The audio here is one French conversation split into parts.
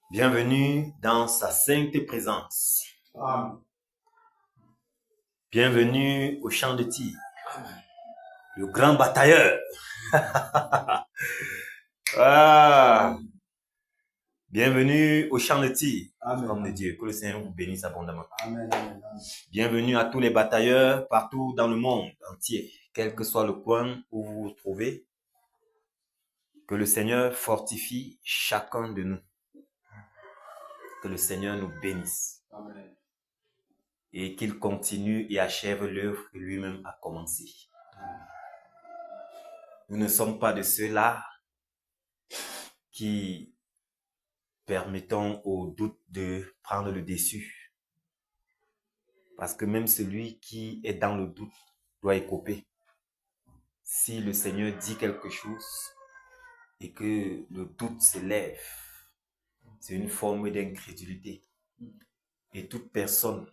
Bienvenue dans sa sainte présence. Amen. Bienvenue au champ de tir. Le grand batailleur. Bienvenue au champ de tir. Amen. Homme de Dieu, que le Seigneur vous bénisse abondamment. Amen. Amen. Amen. Bienvenue à tous les batailleurs partout dans le monde entier, quel que soit le coin où vous vous trouvez. Que le Seigneur fortifie chacun de nous. Que le Seigneur nous bénisse. Amen. Et qu'il continue et achève l'œuvre que lui-même a commencée. Nous ne sommes pas de ceux-là qui permettons au doute de prendre le dessus. Parce que même celui qui est dans le doute doit écoper. Si le Seigneur dit quelque chose et que le doute se lève, c'est une forme d'incrédulité. Et toute personne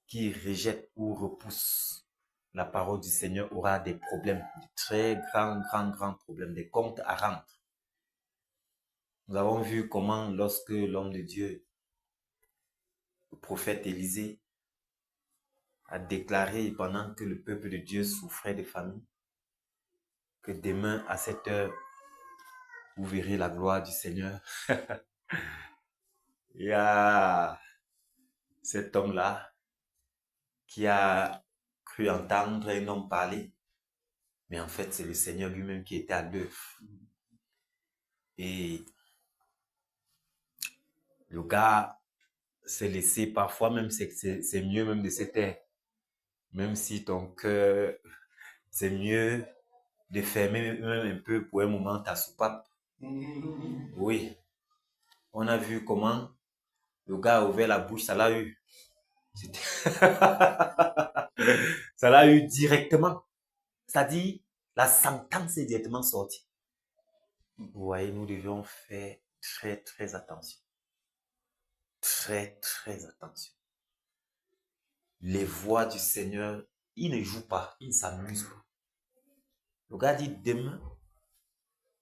qui rejette ou repousse la parole du Seigneur aura des problèmes, de très grands problèmes, des comptes à rendre. Nous avons vu comment lorsque l'homme de Dieu, le prophète Élisée, a déclaré pendant que le peuple de Dieu souffrait de famine, que demain à cette heure, vous verrez la gloire du Seigneur. Il y a cet homme-là qui a cru entendre un homme parler, mais en fait c'est le Seigneur lui-même qui était à l'œuvre. Et le gars s'est laissé, parfois même c'est mieux même de se taire, même si ton cœur, c'est mieux de fermer même un peu pour un moment ta soupape. Oui, on a vu comment le gars a ouvert la bouche, ça l'a eu. Ça l'a eu directement. C'est-à-dire, la sentence est directement sortie. Vous voyez, nous devions faire très attention. Très attention. Les voix du Seigneur, il ne joue pas, il ne s'amuse pas. Le gars dit, demain,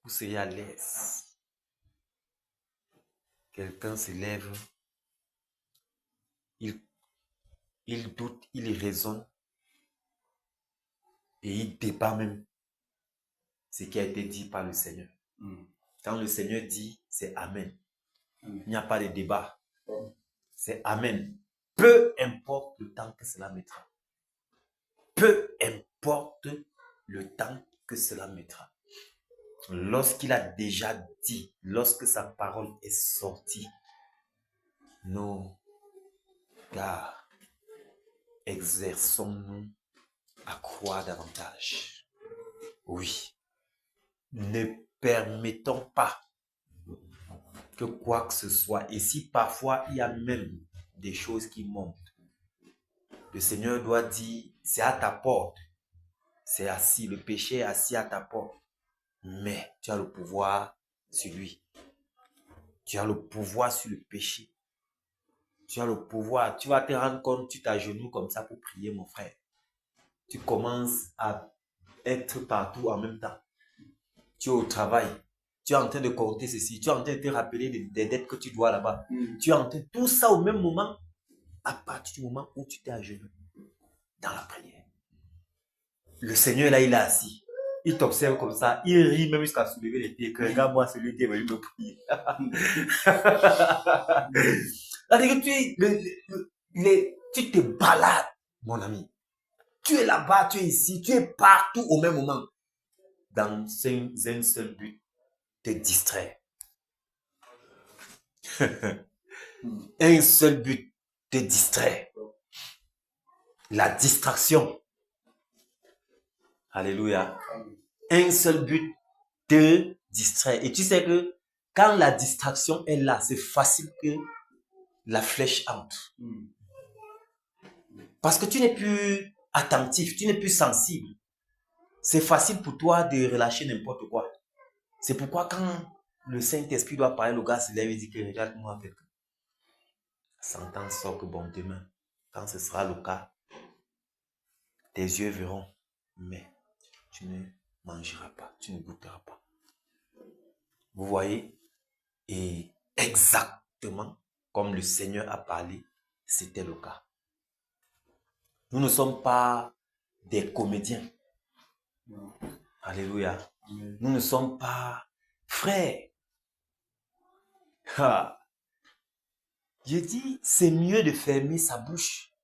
vous serez à l'aise. Quelqu'un se lève, il doute, il raisonne, et il débat même ce qui a été dit par le Seigneur. Quand le Seigneur dit, c'est Amen. Il n'y a pas de débat. C'est Amen. Peu importe le temps que cela mettra. Peu importe le temps que cela mettra. Lorsqu'il a déjà dit, lorsque sa parole est sortie, nos gars, exerçons-nous à croire davantage. Oui. Ne permettons pas que quoi que ce soit, et si parfois il y a même des choses qui montent, le Seigneur doit dire, c'est à ta porte, c'est assis, le péché est assis à ta porte, mais tu as le pouvoir sur lui. Tu as le pouvoir sur le péché. Tu as le pouvoir, tu vas te rendre compte, tu t'agenouilles comme ça pour prier, mon frère. Tu commences à être partout en même temps. Tu es au travail. Tu es en train de compter ceci. Tu es en train de te rappeler des dettes que tu dois là-bas. Tu es en train de tout ça au même moment, à partir du moment où tu t'es agenouillé dans la prière. Le Seigneur là, il est assis. Il t'observe comme ça. Il rit même jusqu'à soulever les pieds. Regarde-moi celui qui est venu me prier. Tu te balades, mon ami. Tu es là-bas, tu es ici, tu es partout au même moment. Dans un seul but, te distraire. Un seul but, te distraire. La distraction. Alléluia. Un seul but, te distraire. Et tu sais que quand la distraction est là, c'est facile que la flèche entre. Parce que tu n'es plus attentif, tu n'es plus sensible. C'est facile pour toi de relâcher n'importe quoi. C'est pourquoi quand le Saint-Esprit doit parler, le gars se lève et dit que regarde-moi quelqu'un. S'entend sort que bon, demain, quand ce sera le cas, tes yeux verront, mais tu ne mangeras pas, tu ne goûteras pas. Vous voyez? Et exactement comme le Seigneur a parlé, c'était le cas. Nous ne sommes pas des comédiens. Alléluia. Nous ne sommes pas frères. Ah. Je dis, c'est mieux de fermer sa bouche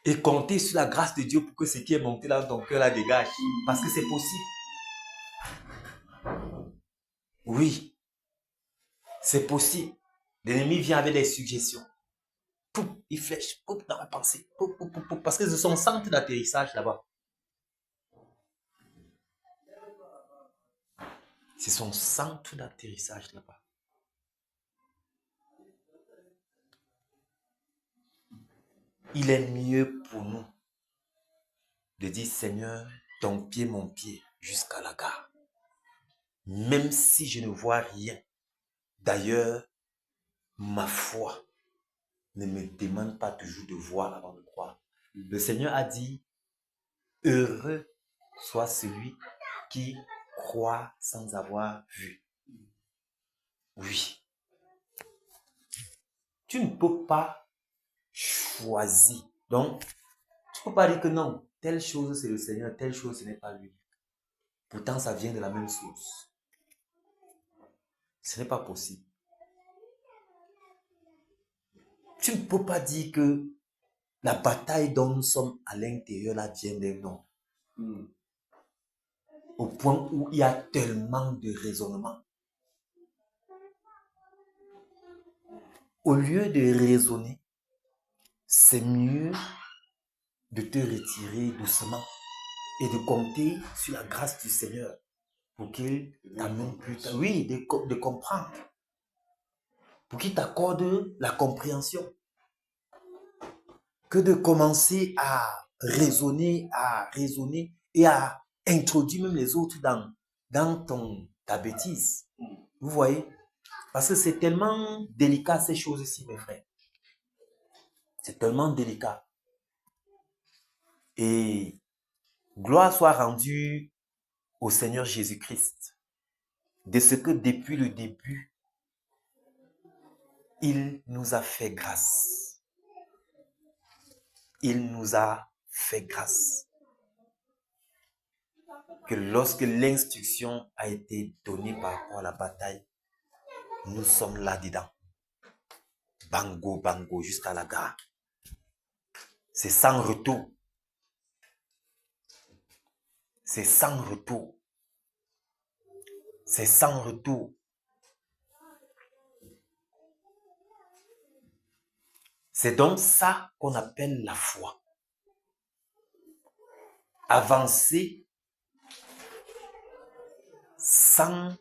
et compter sur la grâce de Dieu pour que ce qui est monté dans ton cœur la dégage. Parce que c'est possible. Oui, c'est possible. L'ennemi vient avec des suggestions. Pouf, il flèche pouf, dans la pensée. Pouf, pouf, pouf, pouf, parce que c'est son centre d'atterrissage là-bas. C'est son centre d'atterrissage là-bas. Il est mieux pour nous de dire, Seigneur, ton pied, mon pied, jusqu'à la gare. Même si je ne vois rien. D'ailleurs, ma foi ne me demande pas toujours de voir avant de croire. Le Seigneur a dit, heureux soit celui qui croit sans avoir vu. Oui. Tu ne peux pas choisir. Donc, tu ne peux pas dire que non, telle chose c'est le Seigneur, telle chose ce n'est pas lui. Pourtant, ça vient de la même source. Ce n'est pas possible. Tu ne peux pas dire que la bataille dont nous sommes à l'intérieur là vient d'un homme. Au point où il y a tellement de raisonnement. Au lieu de raisonner, c'est mieux de te retirer doucement et de compter sur la grâce du Seigneur pour qu'il t'amène plus tard. Oui, de comprendre. Pour qu'il t'accorde la compréhension. Que de commencer à raisonner et à introduire même les autres dans ta bêtise. Vous voyez? Parce que c'est tellement délicat ces choses-ci, mes frères. C'est tellement délicat. Et gloire soit rendue au Seigneur Jésus-Christ de ce que depuis le début, il nous a fait grâce. Il nous a fait grâce. Que lorsque l'instruction a été donnée par rapport à la bataille, nous sommes là-dedans. Bango, bango, jusqu'à la gare. C'est sans retour. C'est sans retour. C'est sans retour. C'est donc ça qu'on appelle la foi. Avancer sans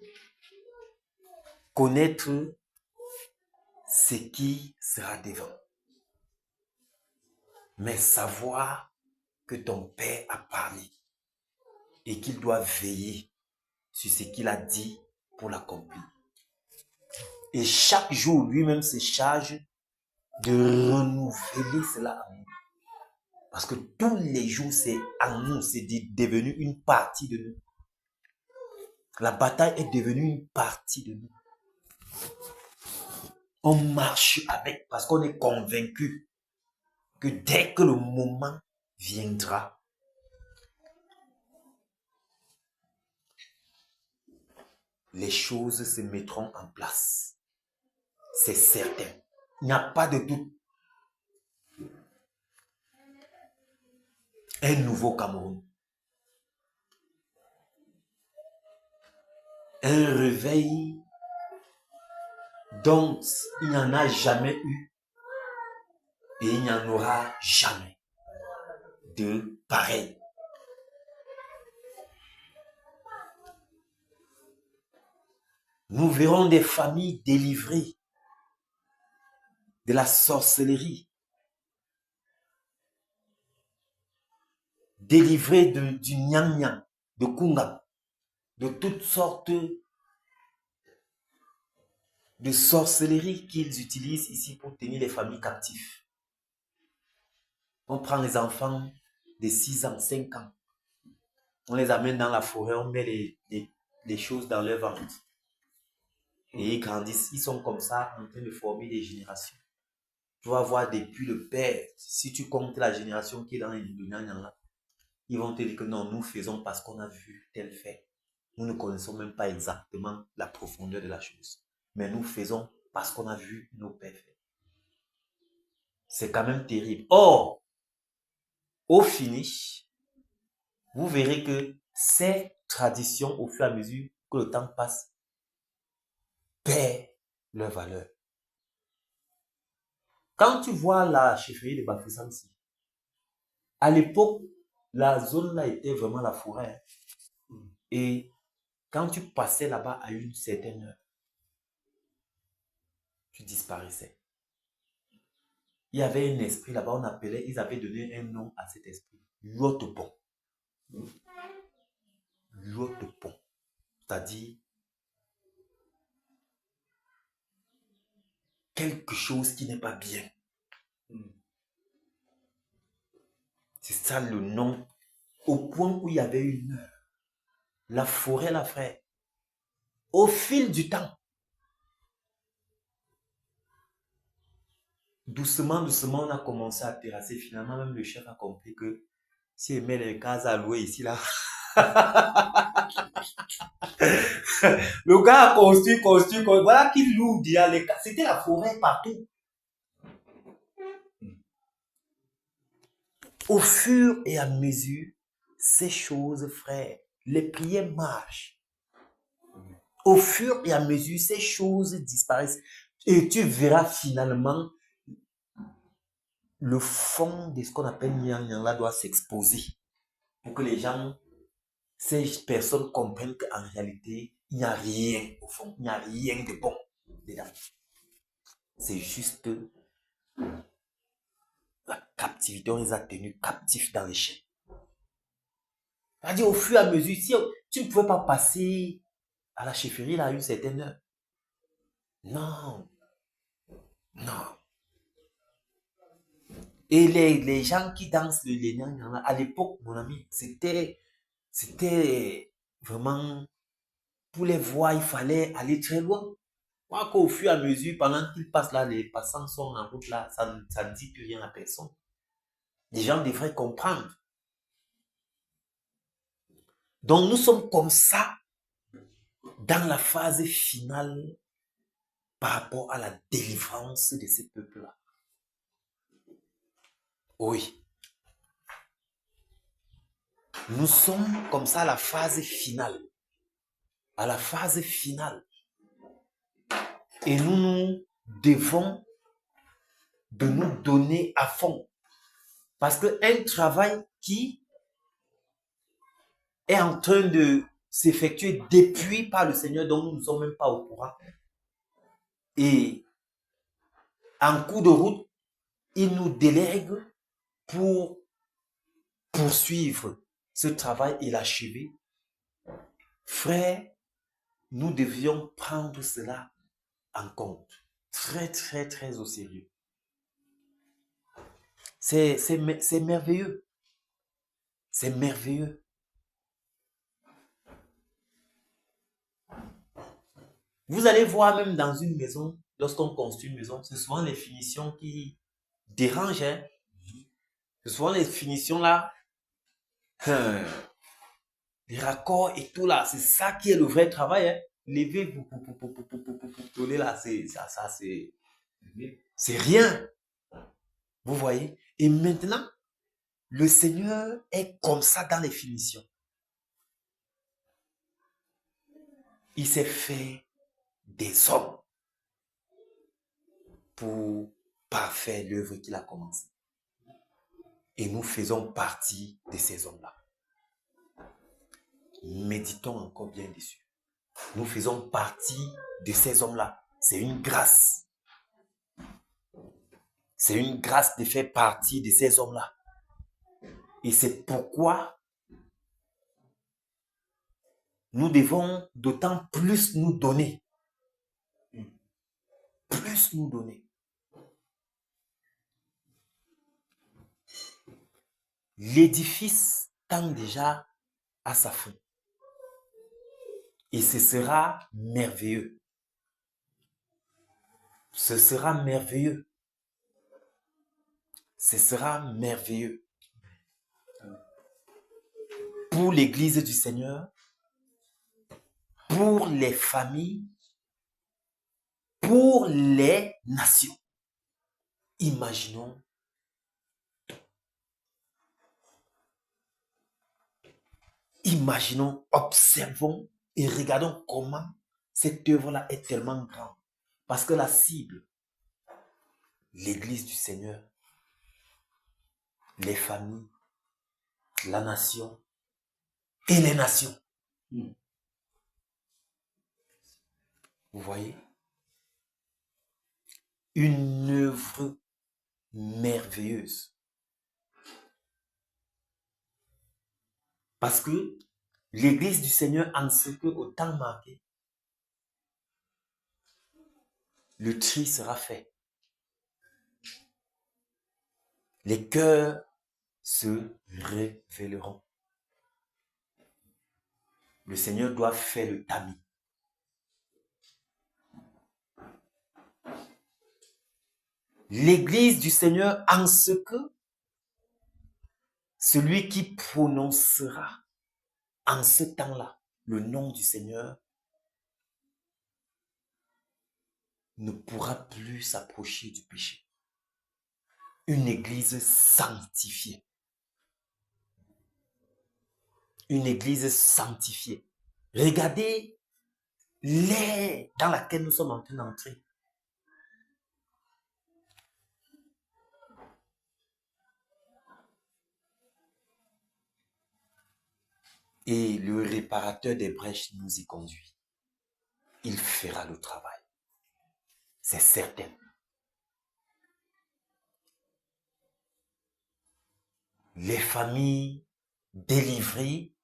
connaître ce qui sera devant. Mais savoir que ton Père a parlé et qu'il doit veiller sur ce qu'il a dit pour l'accomplir. Et chaque jour, lui-même se charge de renouveler cela en nous. Parce que tous les jours, c'est en nous, c'est devenu une partie de nous. La bataille est devenue une partie de nous. On marche avec parce qu'on est convaincu que dès que le moment viendra, les choses se mettront en place. C'est certain. Il n'y a pas de doute. Un nouveau Cameroun. Un réveil dont il n'y en a jamais eu et il n'y en aura jamais de pareil. Nous verrons des familles délivrées de la sorcellerie, délivrées du nyang-nyang, de kunga, de toutes sortes de sorcellerie qu'ils utilisent ici pour tenir les familles captives. On prend les enfants de 6 ans, 5 ans, on les amène dans la forêt, on met les choses dans leur ventre. Et ils grandissent, ils sont comme ça en train de former des générations. Tu vas voir depuis le père, si tu comptes la génération qui est dans le Nyanyang, ils vont te dire que non, nous faisons parce qu'on a vu tel fait. Nous ne connaissons même pas exactement la profondeur de la chose. Mais nous faisons parce qu'on a vu nos pères faire. C'est quand même terrible. Or, au finish, vous verrez que ces traditions, au fur et à mesure que le temps passe, perdent leur valeur. Quand tu vois la chefferie de Bafoussam-Si, à l'époque, la zone là était vraiment la forêt. Et quand tu passais là-bas à une certaine heure, tu disparaissais. Il y avait un esprit là-bas, on appelait, ils avaient donné un nom à cet esprit. Yotopon. Yotopon. C'est-à-dire quelque chose qui n'est pas bien. C'est ça le nom. Au point où il y avait une heure. La forêt, la frère. Au fil du temps. Doucement, doucement, on a commencé à terrasser. Finalement, même le chef a compris que s'il met les cases à louer ici, là. Le gars a construit. Voilà qu'il loue déjà les cases. C'était la forêt partout. Au fur et à mesure, ces choses, frère, les prières marchent. Au fur et à mesure, ces choses disparaissent. Et tu verras finalement le fond de ce qu'on appelle Nyang là doit s'exposer. Pour que les gens, ces personnes comprennent qu'en réalité, il n'y a rien au fond. Il n'y a rien de bon dedans. C'est juste la captivité, on les a tenus captifs dans les chaînes. C'est-à-dire au fur et à mesure, si tu ne pouvais pas passer à la chefferie là à une certaine heure. Non. Non. Et les gens qui dansent le Nyang là, à l'époque, mon ami, c'était vraiment, pour les voir, il fallait aller très loin. Moi, qu'au fur et à mesure, pendant qu'ils passent là, les passants sont en route là, ça ne dit plus rien à personne. Les gens devraient comprendre. Donc, nous sommes comme ça dans la phase finale par rapport à la délivrance de ces peuples-là. Oui. Nous sommes comme ça à la phase finale. À la phase finale. Et nous devons de nous donner à fond. Parce qu'un travail qui est en train de s'effectuer depuis par le Seigneur dont nous ne sommes même pas au courant. Et en cours de route, il nous délègue pour poursuivre ce travail et l'achever. Frère, nous devions prendre cela en compte. Très, très, très au sérieux. C'est merveilleux. C'est merveilleux. Vous allez voir même dans une maison, lorsqu'on construit une maison, c'est souvent les finitions qui dérangent. Hein? C'est souvent les finitions là, les raccords et tout là, c'est ça qui est le vrai travail. Hein? Lever, pour là, c'est rien. Vous voyez? Et maintenant, le Seigneur est comme ça dans les finitions. Il s'est fait des hommes pour parfaire l'œuvre qu'il a commencée. Et nous faisons partie de ces hommes-là. Méditons encore bien dessus. Nous faisons partie de ces hommes-là. C'est une grâce. C'est une grâce de faire partie de ces hommes-là. Et c'est pourquoi nous devons d'autant plus nous donner. Plus nous donner. L'édifice tend déjà à sa fin. Et ce sera merveilleux. Ce sera merveilleux. Ce sera merveilleux. Pour l'Église du Seigneur, pour les familles, pour les nations. Imaginons, observons et regardons comment cette œuvre-là est tellement grande. Parce que la cible, l'Église du Seigneur, les familles, la nation et les nations. Vous voyez? Une œuvre merveilleuse. Parce que l'Église du Seigneur, en ce que au temps marqué, le tri sera fait. Les cœurs se révéleront. Le Seigneur doit faire le tamis. L'Église du Seigneur, en ce que celui qui prononcera en ce temps-là le nom du Seigneur ne pourra plus s'approcher du péché. Une Église sanctifiée. Une Église sanctifiée. Regardez l'ère dans laquelle nous sommes en train d'entrer. Et le réparateur des brèches nous y conduit. Il fera le travail. C'est certain. Les familles délivrées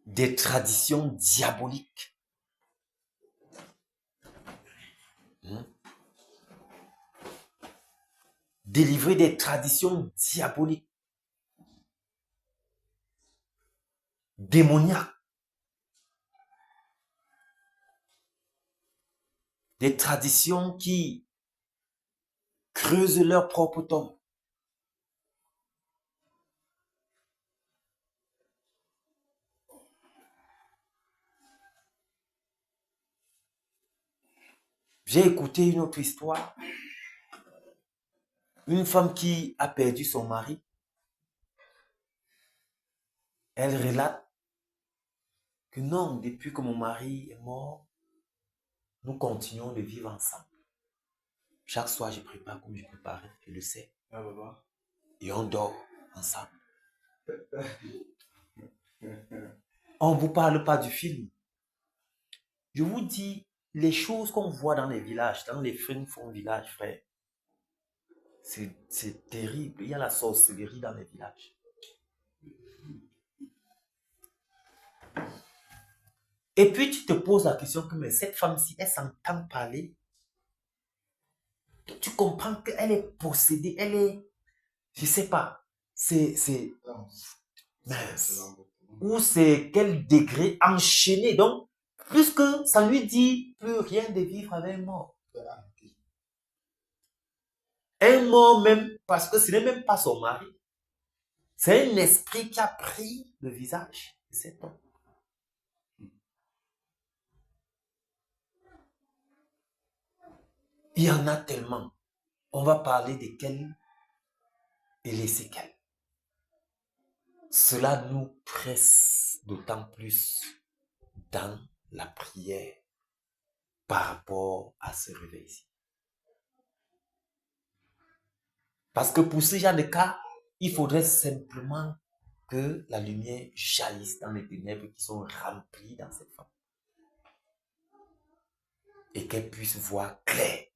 des traditions diaboliques. Délivrées des traditions diaboliques. Démoniaques. Des traditions qui creusent leur propre tombe. J'ai écouté une autre histoire. Une femme qui a perdu son mari. Elle relate que non, depuis que mon mari est mort, nous continuons de vivre ensemble. Chaque soir, je prépare comme je préparais, je le sais. Et on dort ensemble. On ne vous parle pas du film. Je vous dis, les choses qu'on voit dans les villages, dans les films font village, frère, c'est terrible. Il y a la sorcellerie dans les villages. Et puis tu te poses la question que mais cette femme-ci, elle s'entend parler. Tu comprends qu'elle est possédée, elle est, je sais pas, c'est mince. Ou c'est quel degré enchaîné. Donc, plus que ça lui dit plus rien de vivre avec un mort. Un mort même, parce que ce n'est même pas son mari. C'est un esprit qui a pris le visage de cet homme. Il y en a tellement. On va parler desquels et les séquelles. Cela nous presse d'autant plus dans la prière par rapport à ce réveil-ci. Parce que pour ce genre de cas, il faudrait simplement que la lumière jaillisse dans les ténèbres qui sont remplies dans cette femme. Et qu'elle puisse voir clair.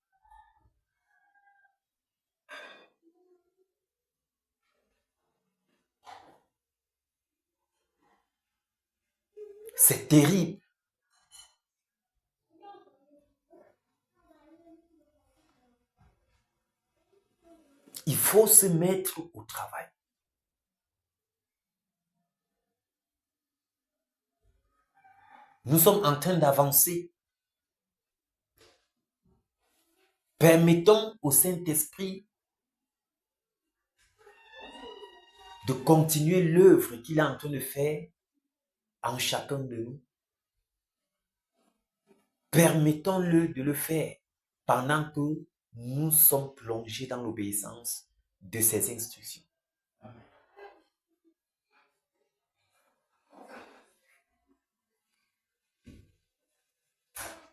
C'est terrible. Il faut se mettre au travail. Nous sommes en train d'avancer. Permettons au Saint-Esprit de continuer l'œuvre qu'il est en train de faire en chacun de nous. Permettons-le de le faire pendant que nous sommes plongés dans l'obéissance de ses instructions.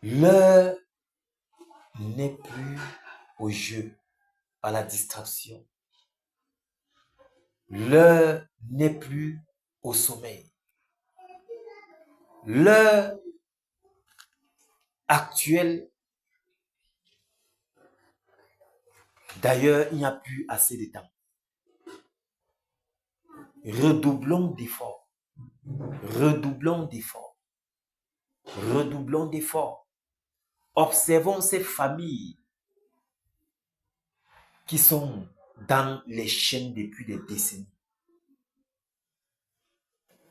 L'heure n'est plus au jeu, à la distraction. L'heure n'est plus au sommeil. L'heure actuelle, d'ailleurs, il n'y a plus assez de temps. Redoublons d'efforts. Redoublons d'efforts. Redoublons d'efforts. Observons ces familles qui sont dans les chaînes depuis des décennies.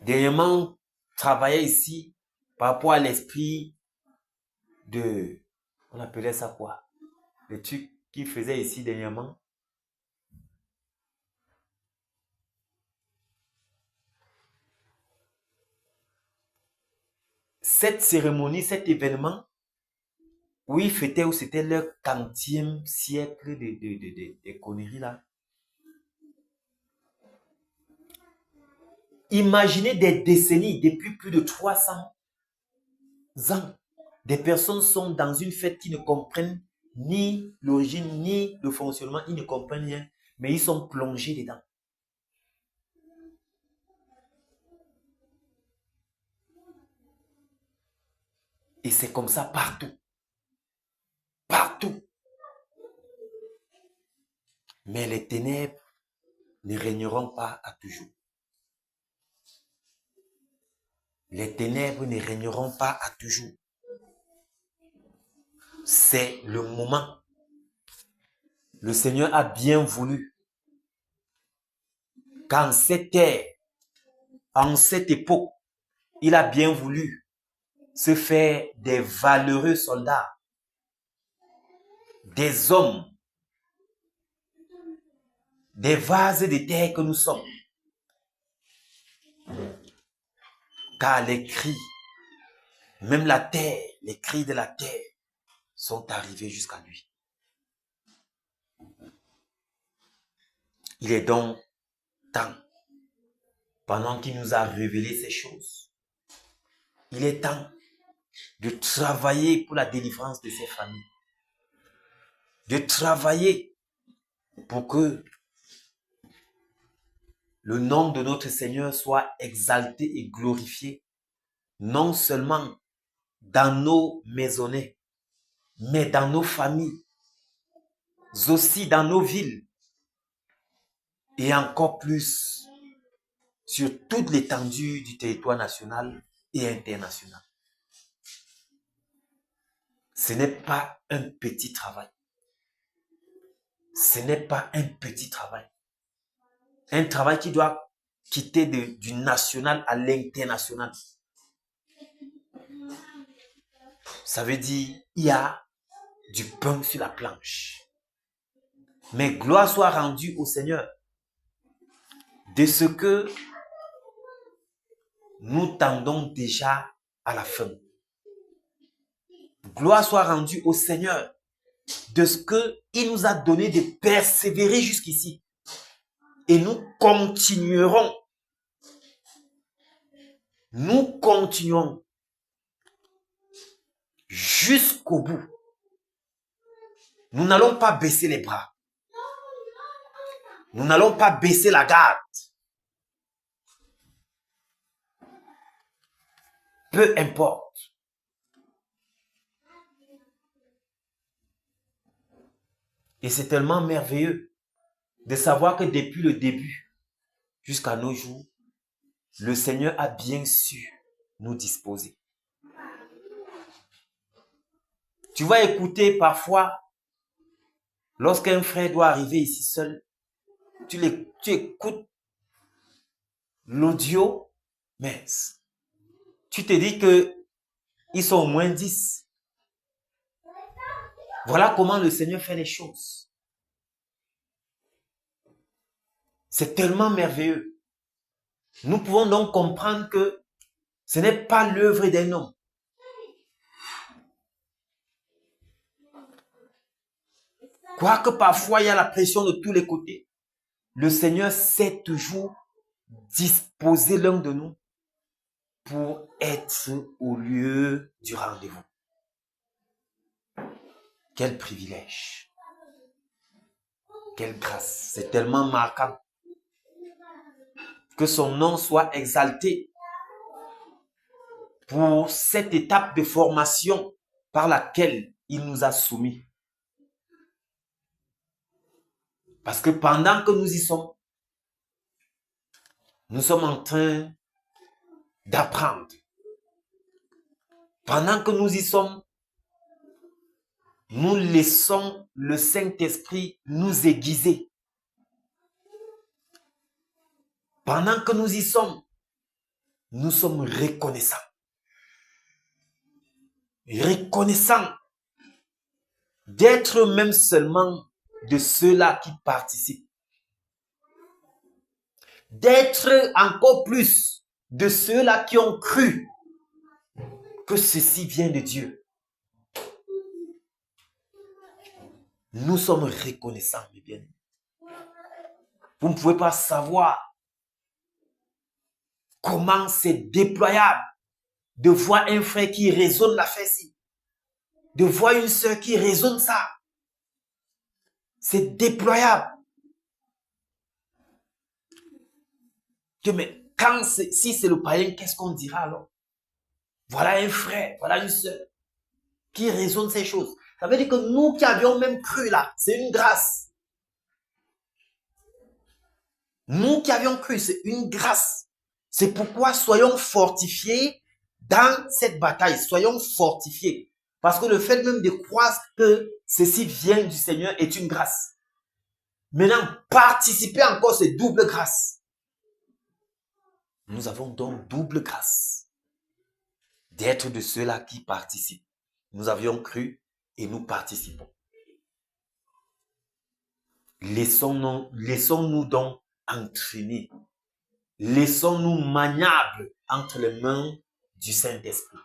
Dernièrement, travaillait ici par rapport à l'esprit de... On appelait ça quoi? Le truc qu'il faisait ici dernièrement. Cette cérémonie, cet événement, où ils fêtaient, où c'était leur 40e siècle de conneries là. Imaginez des décennies, depuis plus de 300 ans. Des personnes sont dans une fête qui ne comprennent ni l'origine, ni le fonctionnement, ils ne comprennent rien, mais ils sont plongés dedans. Et c'est comme ça partout. Partout. Mais les ténèbres ne régneront pas à toujours. Les ténèbres ne régneront pas à toujours. C'est le moment. Le Seigneur a bien voulu qu'en cette ère, en cette époque, il a bien voulu se faire des valeureux soldats, des hommes, des vases de terre que nous sommes. Car les cris, même la terre, les cris de la terre sont arrivés jusqu'à lui. Il est donc temps, pendant qu'il nous a révélé ces choses, il est temps de travailler pour la délivrance de ces familles. De travailler pour que le nom de notre Seigneur soit exalté et glorifié, non seulement dans nos maisonnées, mais dans nos familles, aussi dans nos villes, et encore plus sur toute l'étendue du territoire national et international. Ce n'est pas un petit travail. Ce n'est pas un petit travail. Un travail qui doit quitter du national à l'international. Ça veut dire il y a du pain sur la planche. Mais gloire soit rendue au Seigneur de ce que nous tendons déjà à la fin. Gloire soit rendue au Seigneur de ce qu'il nous a donné de persévérer jusqu'ici. Et nous continuerons. Nous continuons jusqu'au bout. Nous n'allons pas baisser les bras. Nous n'allons pas baisser la garde. Peu importe. Et c'est tellement merveilleux de savoir que depuis le début jusqu'à nos jours, le Seigneur a bien su nous disposer. Tu vas écouter parfois, lorsqu'un frère doit arriver ici seul, tu écoutes l'audio, mais tu te dis que ils sont au moins 10. Voilà comment le Seigneur fait les choses. C'est tellement merveilleux. Nous pouvons donc comprendre que ce n'est pas l'œuvre d'un homme. Quoique parfois il y a la pression de tous les côtés, le Seigneur sait toujours disposer l'un de nous pour être au lieu du rendez-vous. Quel privilège. Quelle grâce. C'est tellement marquant. Que son nom soit exalté pour cette étape de formation par laquelle il nous a soumis. Parce que pendant que nous y sommes, nous sommes en train d'apprendre. Pendant que nous y sommes, nous laissons le Saint-Esprit nous aiguiser. Pendant que nous y sommes, nous sommes reconnaissants. Reconnaissants d'être même seulement de ceux-là qui participent. D'être encore plus de ceux-là qui ont cru que ceci vient de Dieu. Nous sommes reconnaissants, mes bien-aimés. Vous ne pouvez pas savoir comment c'est déployable de voir un frère qui raisonne la fesse, de voir une sœur qui raisonne ça. C'est déployable. Mais si c'est le païen, qu'est-ce qu'on dira alors? Voilà un frère, voilà une sœur qui raisonne ces choses. Ça veut dire que nous qui avions même cru là, c'est une grâce. Nous qui avions cru, c'est une grâce. C'est pourquoi soyons fortifiés dans cette bataille. Soyons fortifiés. Parce que le fait même de croire que ceci vient du Seigneur est une grâce. Maintenant, participer encore, c'est double grâce. Nous avons donc double grâce d'être de ceux-là qui participent. Nous avions cru et nous participons. Laissons-nous donc entraîner. Laissons-nous maniables entre les mains du Saint-Esprit.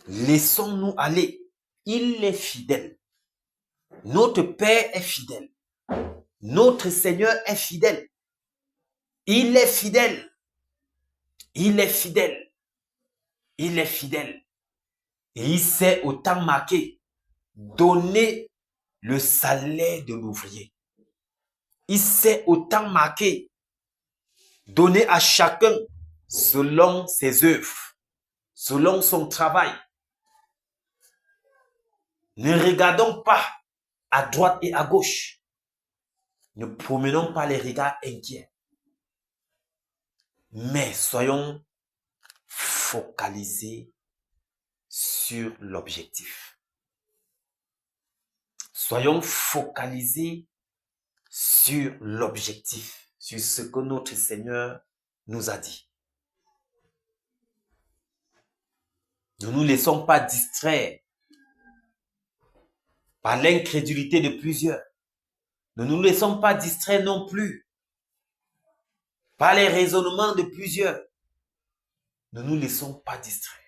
Laissons-nous aller. Il est fidèle. Notre Père est fidèle. Notre Seigneur est fidèle. Il est fidèle. Il est fidèle. Il est fidèle. Et il sait au temps marqué donner le salaire de l'ouvrier. Il sait au temps marqué donner à chacun selon ses œuvres, selon son travail. Ne regardons pas à droite et à gauche. Ne promenons pas les regards inquiets. Mais soyons focalisés sur l'objectif. Soyons focalisés sur l'objectif, sur ce que notre Seigneur nous a dit. Ne nous laissons pas distraire par l'incrédulité de plusieurs. Ne nous laissons pas distraire non plus par les raisonnements de plusieurs. Ne nous laissons pas distraire.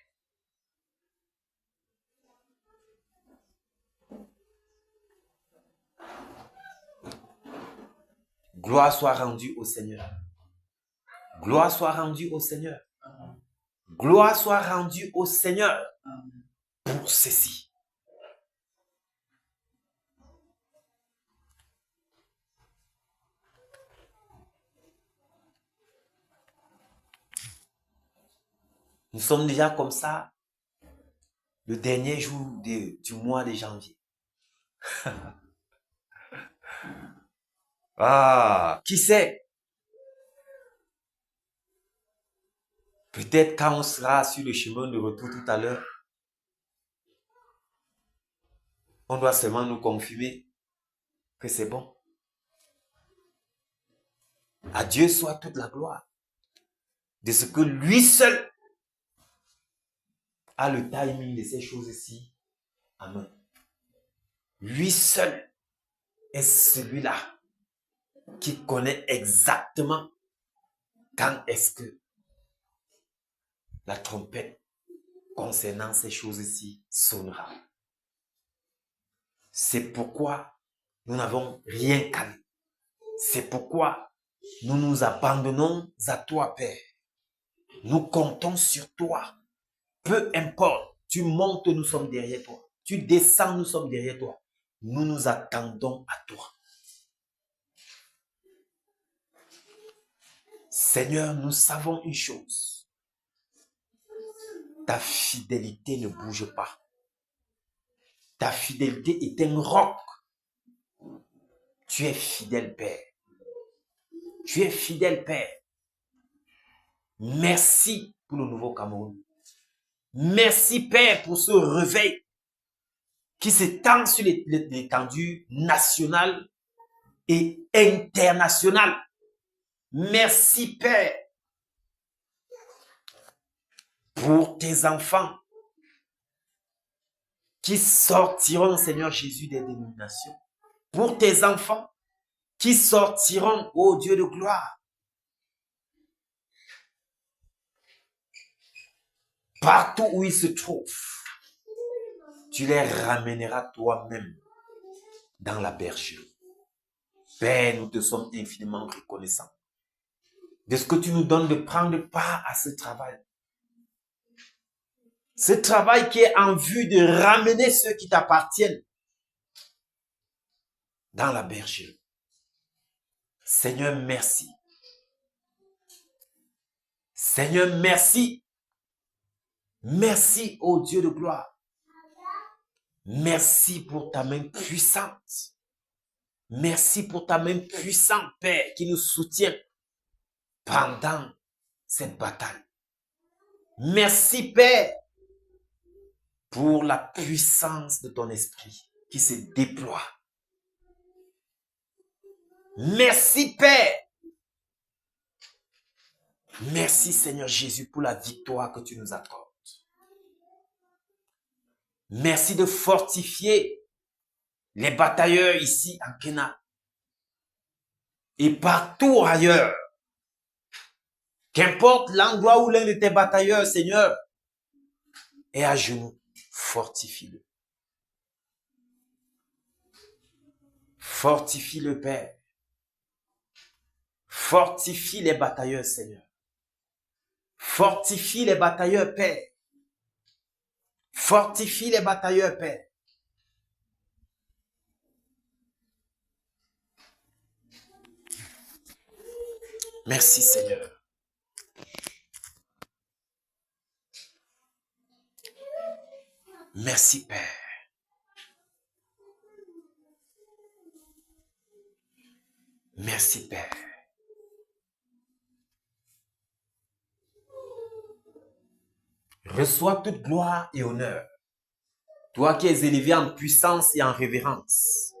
Gloire soit rendue au Seigneur. Gloire soit rendue au Seigneur. Gloire soit rendue au Seigneur pour ceci. Nous sommes déjà comme ça le dernier jour du mois de janvier. Ah, qui sait? Peut-être quand on sera sur le chemin de retour tout à l'heure, on doit seulement nous confirmer que c'est bon. À Dieu soit toute la gloire de ce que lui seul a le timing de ces choses-ci Amen. Lui seul est celui-là qui connaît exactement quand est-ce que la trompette concernant ces choses-ci sonnera. C'est pourquoi nous n'avons rien calé. C'est pourquoi nous nous abandonnons à toi, Père. Nous comptons sur toi. Peu importe, tu montes, nous sommes derrière toi. Tu descends, nous sommes derrière toi. Nous nous attendons à toi. Seigneur, nous savons une chose. Ta fidélité ne bouge pas. Ta fidélité est un roc. Tu es fidèle, Père. Tu es fidèle, Père. Merci pour le Nouveau Cameroun. Merci, Père, pour ce réveil qui s'étend sur l'étendue nationale et internationale. Merci, Père, pour tes enfants qui sortiront, Seigneur Jésus, des dénominations. Pour tes enfants qui sortiront, ô Dieu de gloire, partout où ils se trouvent, tu les ramèneras toi-même dans la bergerie. Père, nous te sommes infiniment reconnaissants de ce que tu nous donnes de prendre part à ce travail. Ce travail qui est en vue de ramener ceux qui t'appartiennent dans la bergerie. Seigneur, merci. Seigneur, merci. Merci, ô Dieu de gloire. Merci pour ta main puissante. Merci pour ta main puissante, Père, qui nous soutient pendant cette bataille. Merci, Père, pour la puissance de ton esprit qui se déploie. Merci, Père. Merci, Seigneur Jésus, pour la victoire que tu nous accordes. Merci de fortifier les batailleurs ici en Kenya et partout ailleurs. Qu'importe l'endroit où l'un de tes batailleurs, Seigneur, est à genoux, fortifie-le. Fortifie le Père. Fortifie les batailleurs, Seigneur. Fortifie les batailleurs, Père. Fortifie les batailleurs, Père. Merci, Seigneur. Merci, Père. Merci, Père. Reçois toute gloire et honneur. Toi qui es élevé en puissance et en révérence.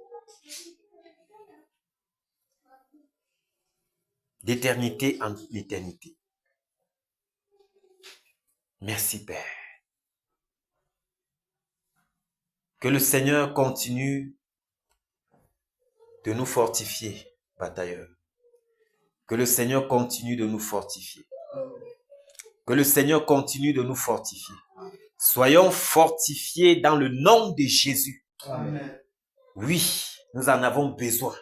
D'éternité en éternité. Merci, Père. Que le Seigneur continue de nous fortifier, batailleurs. Que le Seigneur continue de nous fortifier. Que le Seigneur continue de nous fortifier. Soyons fortifiés dans le nom de Jésus. Amen. Oui, nous en avons besoin.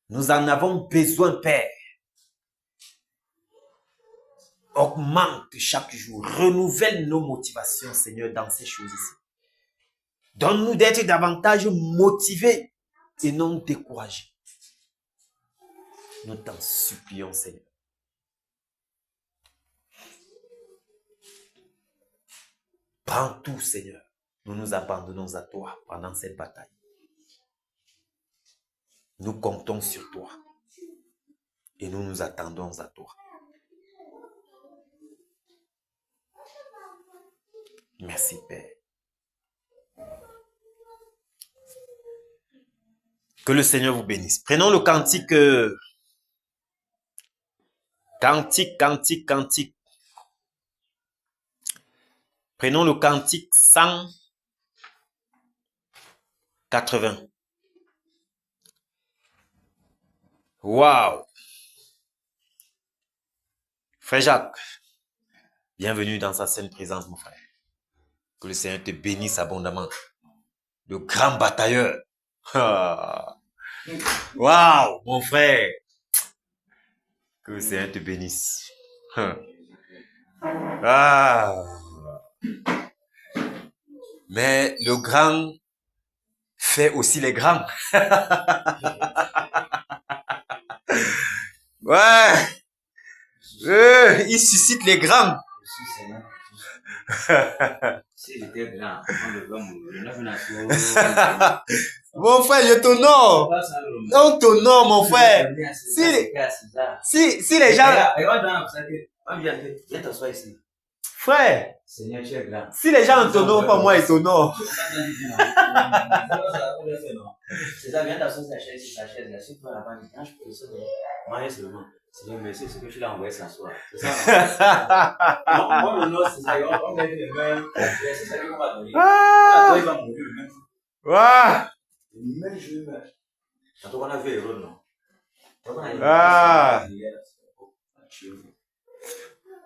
Nous en avons besoin, Père. Augmente chaque jour. Renouvelle nos motivations, Seigneur, dans ces choses-ci. Donne-nous d'être davantage motivés et non découragés. Nous t'en supplions, Seigneur. Prends tout, Seigneur. Nous nous abandonnons à toi pendant cette bataille. Nous comptons sur toi. Et nous nous attendons à toi. Merci, Père. Que le Seigneur vous bénisse. Prenons le cantique. Cantique. Prenons le cantique 100. 80. Waouh! Frère Jacques, bienvenue dans sa sainte présence, mon frère. Que le Seigneur te bénisse abondamment. Le grand batailleur. Waouh, mon frère. Que le Seigneur te bénisse. Ah. Mais le grand fait aussi les grands. Ouais. Il suscite les grands. Si j'étais grand, mon frère, je t'honore. On t'honore, mon frère. Si les gens... Viens t'asseoir ici. Frère, Seigneur, tu es grand. si les gens ne t'honorent pas, moi, ils t'honorent. C'est ça, viens t'asseoir sur la chaise, sur la chaise. Là, si tu vas là-bas, je peux te dire, manger seulement. Seigneur, merci, c'est que tu l'as envoyé s'asseoir. C'est ça. Moi, le nom, c'est ça. On met les mains. C'est ça qu'on va donner. Toi, il va mourir le même jour. Ah. Le même jour, il meurt. Quand on a vu Héros, non? Ah.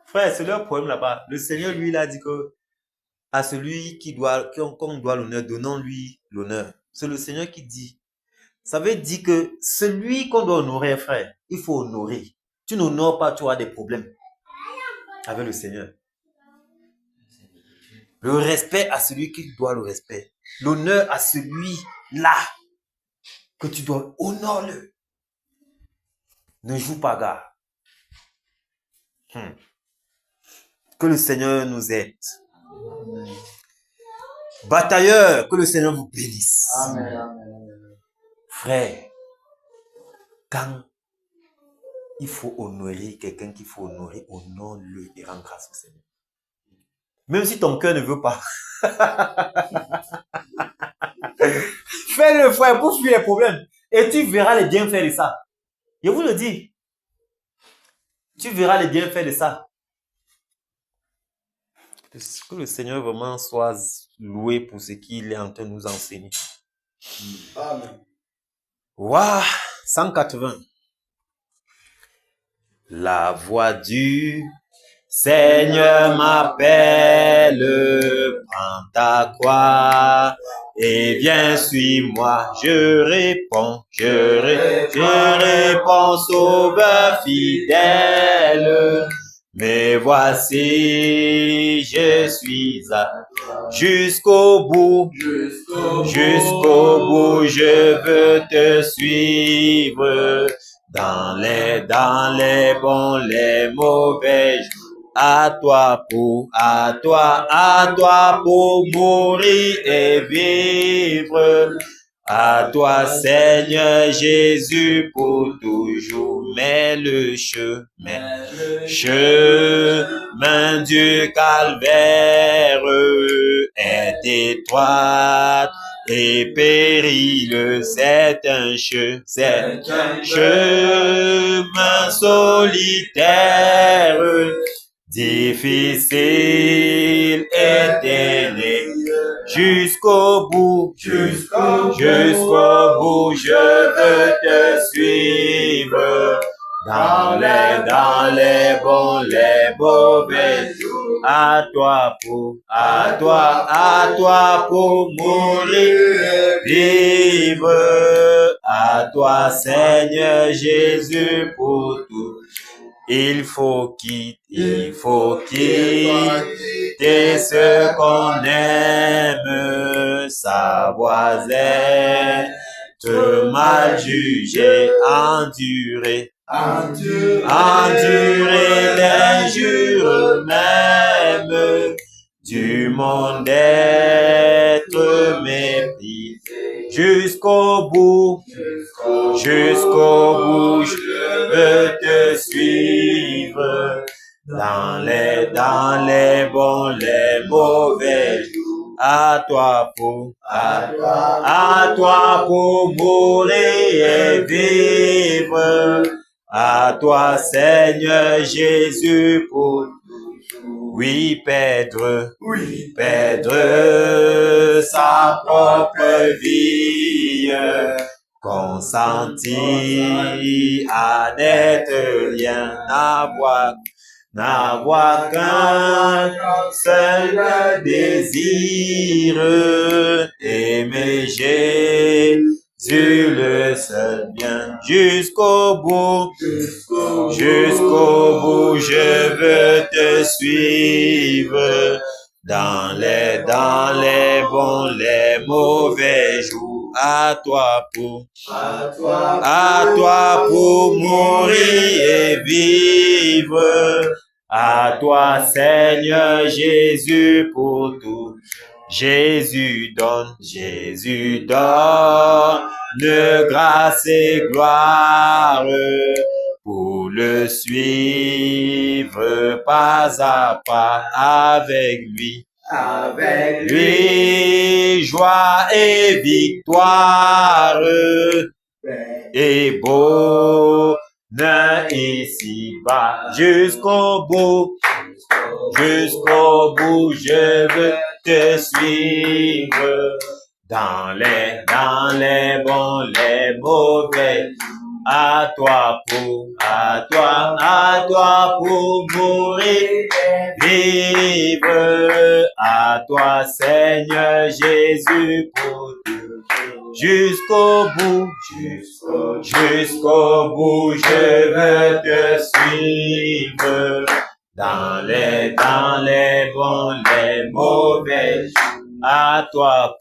Frère, c'est leur problème là-bas. Le Seigneur, lui, il a dit que à celui qu'on doit l'honneur, donnons-lui l'honneur. C'est le Seigneur qui dit. Ça veut dire que celui qu'on doit honorer, frère, il faut honorer. Tu n'honores pas, tu auras des problèmes avec le Seigneur. Le respect à celui qui doit le respect. L'honneur à celui-là que tu dois honorer. Ne joue pas gars. Que le Seigneur nous aide. Batailleurs, que le Seigneur vous bénisse. Amen. Frère, quand il faut honorer quelqu'un qu'il faut honorer, honore-le et rends grâce au Seigneur. Même si ton cœur ne veut pas. Fais-le, frère, pour fuir les problèmes. Et tu verras les bienfaits de ça. Je vous le dis. Tu verras les bienfaits de ça. Que le Seigneur vraiment soit loué pour ce qu'il est en train de nous enseigner. Amen. Waouh, 180. La voix du Seigneur m'appelle, prends ta croix et viens, suis-moi. Je réponds, Sauveur fidèle. Mais voici, je suis jusqu'au bout, je veux te suivre dans les bons, les mauvais. À toi pour mourir et vivre. À toi, Seigneur Jésus, pour toujours. Mais le chemin du calvaire est étroit et périlleux. C'est un chemin solitaire, difficile et ténébreux. Jusqu'au bout, je veux te suivre. Dans les bons, les mauvais. À toi pour mourir, vivre. À toi, Seigneur Jésus, pour tout. Il faut quitter ce qu'on aime, savoir être mal jugé, endurer l'injure même, du monde être méprisé. Jusqu'au bout, je veux te suivre. Dans les bons, les mauvais. À toi pour mourir et vivre. À toi, Seigneur Jésus, pour Oui, perdre sa propre vie, consentir à n'être rien, n'avoir qu'un seul désir, aimer Jésus le seul bien jusqu'au bout, je veux te suivre dans les bons, les mauvais jours, à toi pour mourir et vivre, à toi Seigneur Jésus pour tout. Jésus donne grâce et gloire pour le suivre pas à pas avec lui. Joie et victoire et bonheur ici-bas jusqu'au bout, je veux te suivre dans les bons, les mauvais, à toi pour mourir, vivre, à toi Seigneur Jésus pour tout, jusqu'au bout, je veux te suivre dans les bons, les mauvais, à toi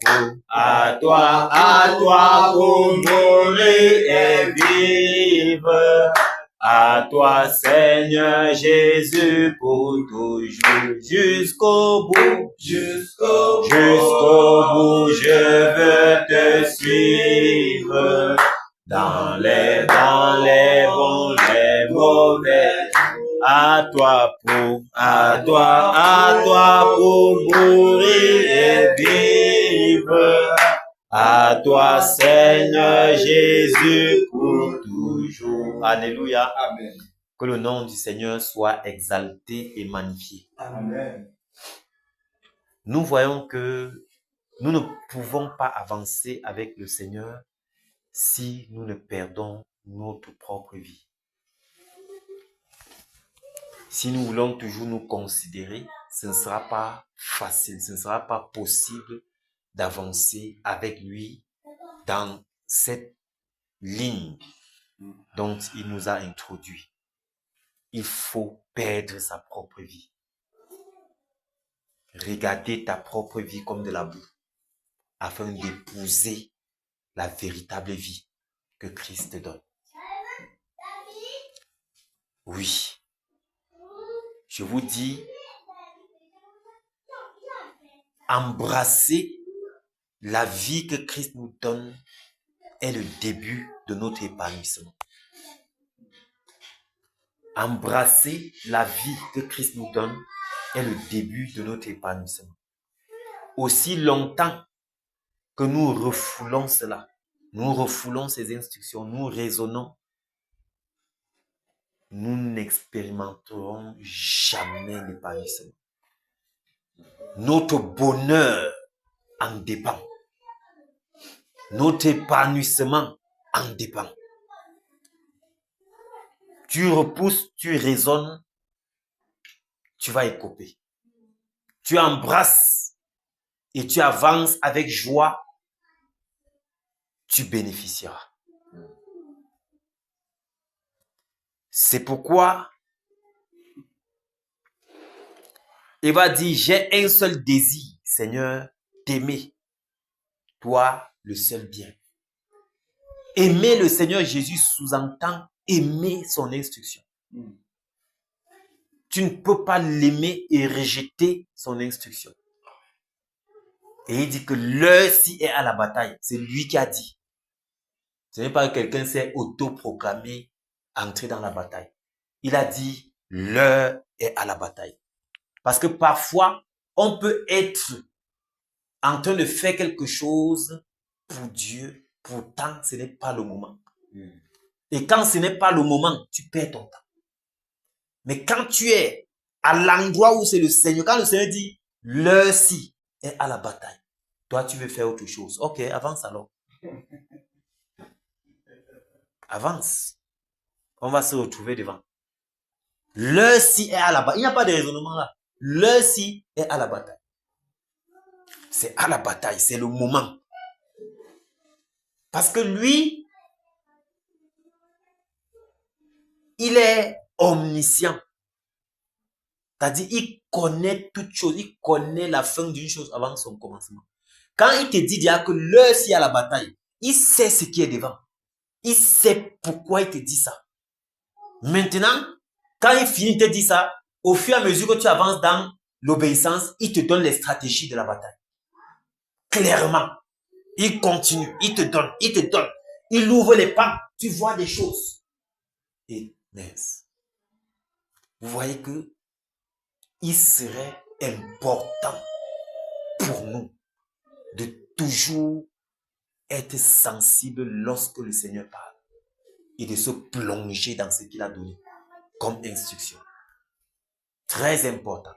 pour mourir et vivre, à toi Seigneur Jésus pour toujours, jusqu'au bout, je veux te suivre dans les bons, les mauvais, à toi pour mourir et vivre, à toi Seigneur Jésus pour toujours. Alléluia. Amen. Que le nom du Seigneur soit exalté et magnifié. Amen. Nous voyons que nous ne pouvons pas avancer avec le Seigneur si nous ne perdons notre propre vie. Si nous voulons toujours nous considérer, ce ne sera pas facile, ce ne sera pas possible d'avancer avec lui dans cette ligne dont il nous a introduit. Il faut perdre sa propre vie. Regarder ta propre vie comme de la boue afin d'épouser la véritable vie que Christ te donne. Oui. Je vous dis, embrasser la vie que Christ nous donne est le début de notre épanouissement. Embrasser la vie que Christ nous donne est le début de notre épanouissement. Aussi longtemps que nous refoulons cela, nous refoulons ces instructions, nous raisonnons, nous n'expérimenterons jamais l'épanouissement. Notre bonheur en dépend. Notre épanouissement en dépend. Tu repousses, tu raisonnes, tu vas écoper. Tu embrasses et tu avances avec joie, tu bénéficieras. C'est pourquoi Eva dit, j'ai un seul désir, Seigneur, t'aimer, toi le seul bien. Aimer le Seigneur Jésus sous-entend aimer son instruction. Tu ne peux pas l'aimer et rejeter son instruction. Et il dit que l'heure-ci est à la bataille. C'est lui qui a dit. Ce n'est pas que quelqu'un s'est autoproclamé entrer dans la bataille. Il a dit, l'heure est à la bataille. Parce que parfois, on peut être en train de faire quelque chose pour Dieu, pourtant ce n'est pas le moment. Et quand ce n'est pas le moment, tu perds ton temps. Mais quand tu es à l'endroit où c'est le Seigneur. Quand le Seigneur dit, l'heure-ci est à la bataille. Toi, tu veux faire autre chose. Ok, avance alors. Avance. On va se retrouver devant. L'heure-ci est à la bataille. Il n'y a pas de raisonnement là. L'heure-ci est à la bataille. C'est à la bataille, c'est le moment. Parce que lui, il est omniscient. C'est-à-dire, il connaît toute chose. Il connaît la fin d'une chose avant son commencement. Quand il te dit déjà que l'heure-ci est à la bataille, il sait ce qui est devant. Il sait pourquoi il te dit ça. Maintenant, quand il finit de te dire ça, au fur et à mesure que tu avances dans l'obéissance, il te donne les stratégies de la bataille. Clairement. Il continue, il te donne, il te donne. Il ouvre les pas, tu vois des choses. Et mince. Vous voyez que il serait important pour nous de toujours être sensible lorsque le Seigneur parle et de se plonger dans ce qu'il a donné comme instruction. Très important.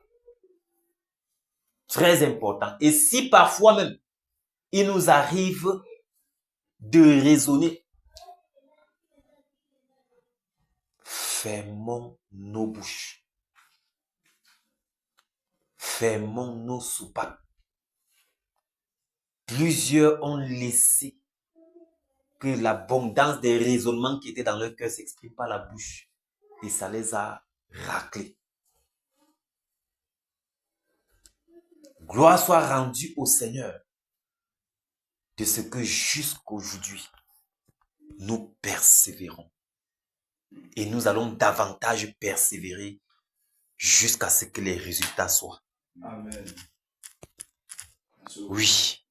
Très important. Et si parfois même, il nous arrive de raisonner, fermons nos bouches. Fermons nos soupapes. Plusieurs ont laissé que l'abondance des raisonnements qui étaient dans leur cœur s'exprime par la bouche. Et ça les a raclés. Gloire soit rendue au Seigneur de ce que jusqu'aujourd'hui, nous persévérons. Et nous allons davantage persévérer jusqu'à ce que les résultats soient. Amen. Oui.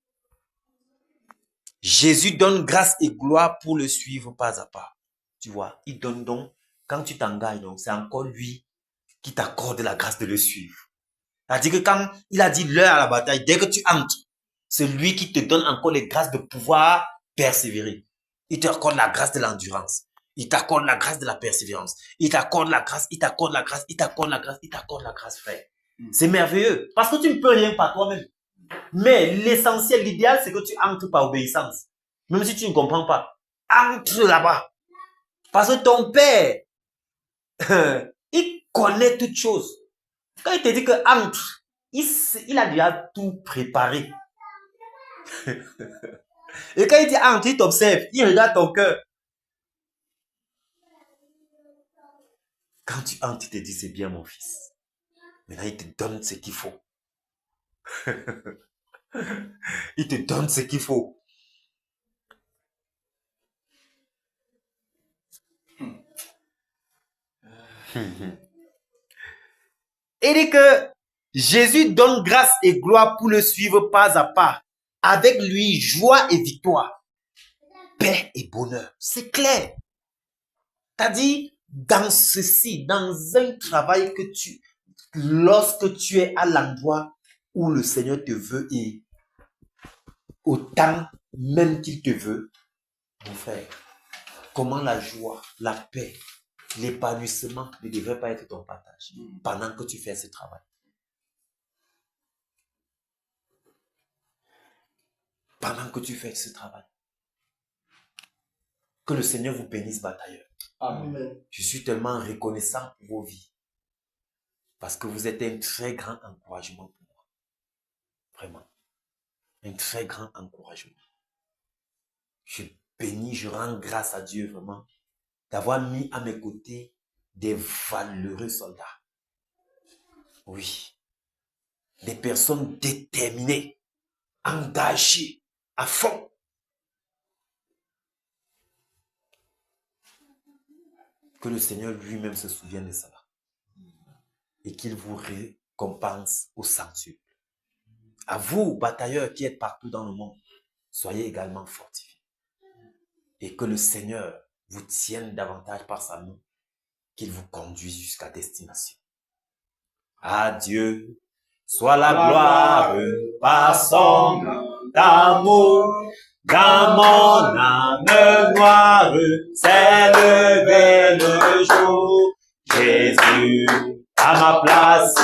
Jésus donne grâce et gloire pour le suivre pas à pas. Tu vois, il donne donc, quand tu t'engages, donc c'est encore lui qui t'accorde la grâce de le suivre. C'est-à-dire que quand il a dit l'heure à la bataille, dès que tu entres, c'est lui qui te donne encore les grâces de pouvoir persévérer. Il t'accorde la grâce de l'endurance. Il t'accorde la grâce de la persévérance. Il t'accorde la grâce, il t'accorde la grâce, il t'accorde la grâce, il t'accorde la grâce, frère. C'est merveilleux. Parce que tu ne peux rien par toi-même. Mais l'essentiel, l'idéal, c'est que tu entres par obéissance. Même si tu ne comprends pas. Entre là-bas. Parce que ton père, il connaît toutes choses. Quand il te dit que entre, il a déjà tout préparé. Et quand il dit entre, il t'observe, il regarde ton cœur. Quand tu entres, il te dit c'est bien mon fils. Maintenant, il te donne ce qu'il faut. Il te donne ce qu'il faut. Il dit que Jésus donne grâce et gloire pour le suivre pas à pas. Avec lui, joie et victoire. Paix et bonheur. C'est clair. T'as dit, dans ceci, dans un travail que lorsque tu es à l'endroit où le Seigneur te veut et au temps même qu'il te veut, mon frère, comment la joie, la paix, l'épanouissement ne devrait pas être ton partage pendant que tu fais ce travail. Pendant que tu fais ce travail. Que le Seigneur vous bénisse, batailleurs. Amen. Je suis tellement reconnaissant pour vos vies. Parce que vous êtes un très grand encouragement pour moi. Vraiment. Un très grand encouragement. Je bénis, je rends grâce à Dieu vraiment d'avoir mis à mes côtés des valeureux soldats. Oui. Des personnes déterminées, engagées à fond. Que le Seigneur lui-même se souvienne de cela. Et qu'il vous récompense au centuple. À vous, batailleurs qui êtes partout dans le monde, soyez également fortifiés. Et que le Seigneur vous tienne davantage par sa main, qu'il vous conduise jusqu'à destination. À Dieu soit la gloire par son grand amour. Dans mon âme noire s'est levé le jour. Jésus à ma place,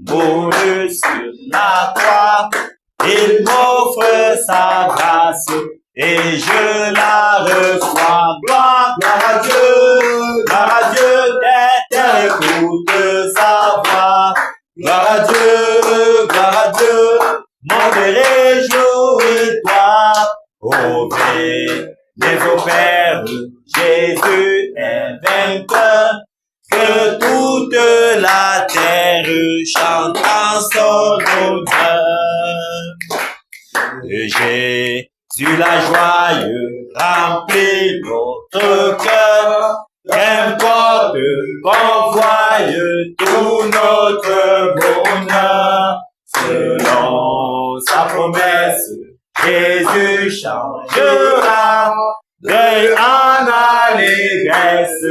mourut sur la croix. Il m'offre sa grâce et je la reçois. Gloire, gloire à Dieu, terre écoute sa voix. Gloire à Dieu, monde réjouis-toi. Ô bénis au Père, Jésus est vainqueur. Que toute la terre chante en son honneur. Jésus la joie remplit notre cœur. Qu'importe qu'on voie tout notre bonheur. Selon sa promesse, Jésus changera deuil en allégresse.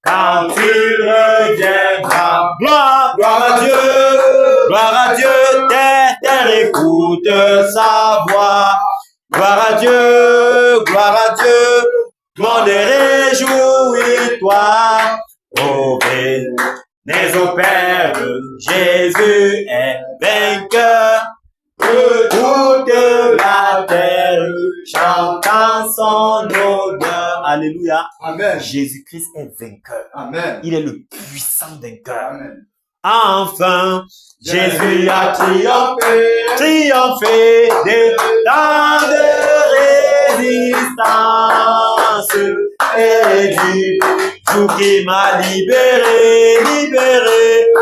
Quand il reviendra, gloire à Dieu, terre écoute sa voix. Gloire à Dieu, monde réjouis-toi. Ô bénis au Père, Jésus est vainqueur. Que toute la terre chante en son honneur. Alléluia. Amen. Jésus-Christ est vainqueur. Amen. Il est le puissant vainqueur. Amen. Enfin, Jésus a triomphé des temps de résistance et du jour qui m'a libéré,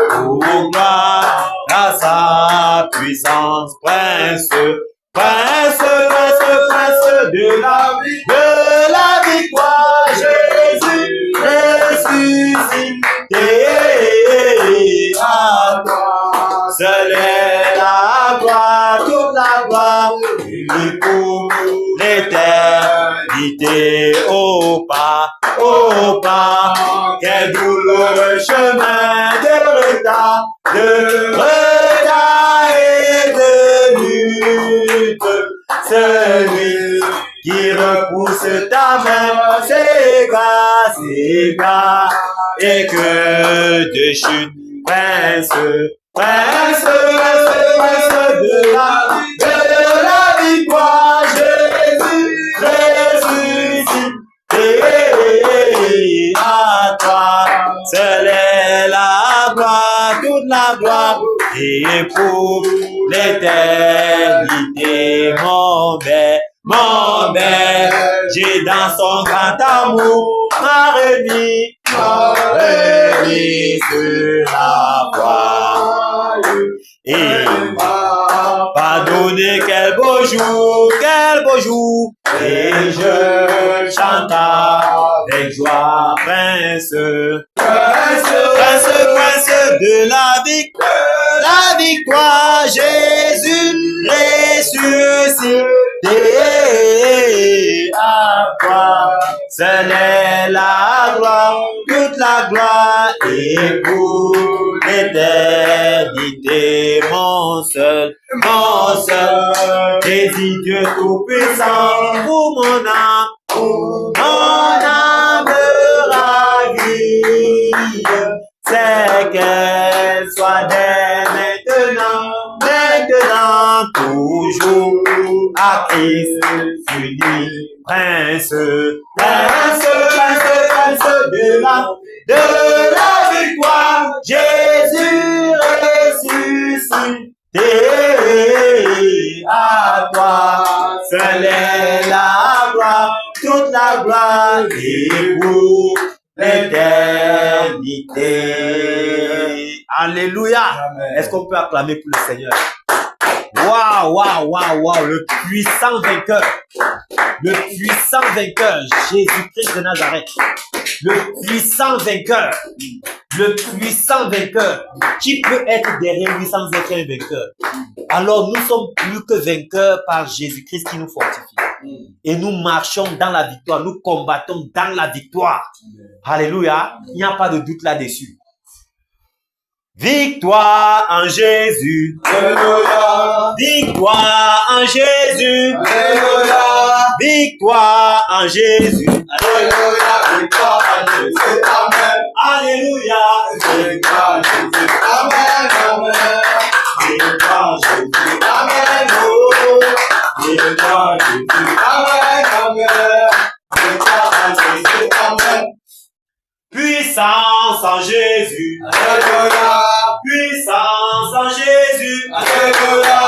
pour gloire à sa puissance, prince de la victoire, Jésus ressuscité. À toi, seule est la gloire, toute la gloire, et pour l'éternité. Au pas, quel douloureux chemin de retard et de lutte. Celui qui repousse ta main s'égare, et que de chute, prince de la victoire, Jésus ressuscité. À toi, seule est la gloire, toute la gloire, et pour l'éternité, mon Père, j'ai dans son grand amour m'a remis sur la voie. Et m'a pardonné, quel beau jour, et je chante avec joie, prince de la victoire, Jésus ressuscité. À toi, seule est la gloire, toute la gloire, et pour l'éternité, mon seul, Jésus Dieu tout-puissant, pour mon âme ravie, c'est qu'elle soit dès maintenant, toujours, à Christ uni, prince de la victoire, Jésus ressuscité. À toi, seule est la gloire, toute la gloire, et pour l'éternité. Alléluia. Est-ce qu'on peut acclamer pour le Seigneur? Waouh, le puissant vainqueur, Jésus-Christ de Nazareth, le puissant vainqueur, qui peut être derrière lui sans être un vainqueur? Alors nous sommes plus que vainqueurs par Jésus-Christ qui nous fortifie. Et nous marchons dans la victoire, nous combattons dans la victoire. Alléluia, il n'y a pas de doute là-dessus. Victoire en Jésus. Alléluia. Victoire en Jésus. Alléluia. Victoire en Jésus. Alléluia. Victoire en Jésus. Amen. Alléluia. Je crois en Jésus. Amen, amen. Je crois en Jésus. Amen, oh. Je crois en Jésus. Amen, amen. Je crois en Jésus. Amen. Puissance en Jésus. Alléluia. Puissance en Jésus. Alléluia.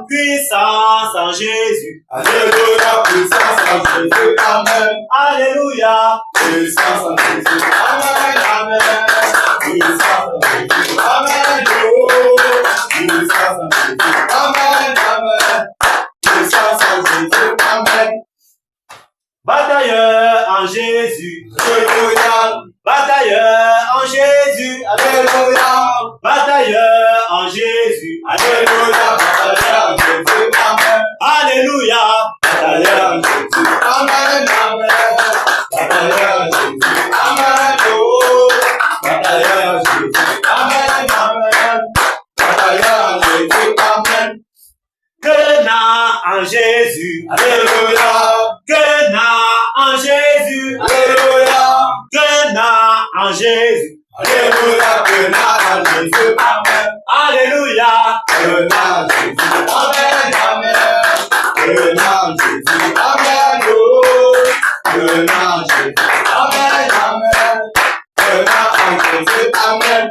Puissance en Jésus. Alléluia. Puissance en Jésus. Amen. Alléluia. Puissance en Jésus. Amen, amen. Puissance en Jésus. Amen, oh. Puissance en Jésus. Amen, amen. Puissance en Jésus. Amen. Batailleur en Jésus. Alléluia. Batailleur en Jésus. Alléluia. Batailleur en Jésus. Alléluia. Batailleur en Jésus. Amen. Alléluia. Batailleur en Jésus. Amen, amen. Batailleur en Jésus. Amen, oh. Batailleur en Jésus. Amen, amen. Batailleur en Jésus. Amen. Quenat en Jésus. Alléluia. Quenat en Jésus. Alléluia. Quenat en Jésus. Alléluia. Quenat en Jésus. Amen. Alléluia. Quenat en Jésus. Amen, amen. Quenat en Jésus. Amen, oh. Quenat en Jésus. Amen, amen. Quenat en Jésus. Amen.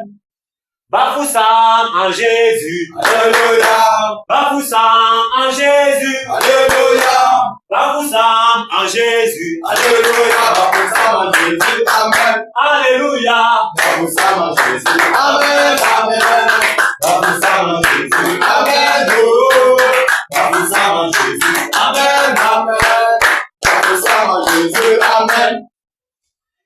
Bafoussam en Jésus. Alléluia. Bafoussam en Jésus. Alléluia. Bafoussam en Jésus. Alléluia. Baptême en Jésus. Amen. Alléluia. Baptême en Jésus. Amen, amen. Baptême en Jésus. Amen, oh. Baptême en Jésus. Amen, amen. Baptême en Jésus. Amen.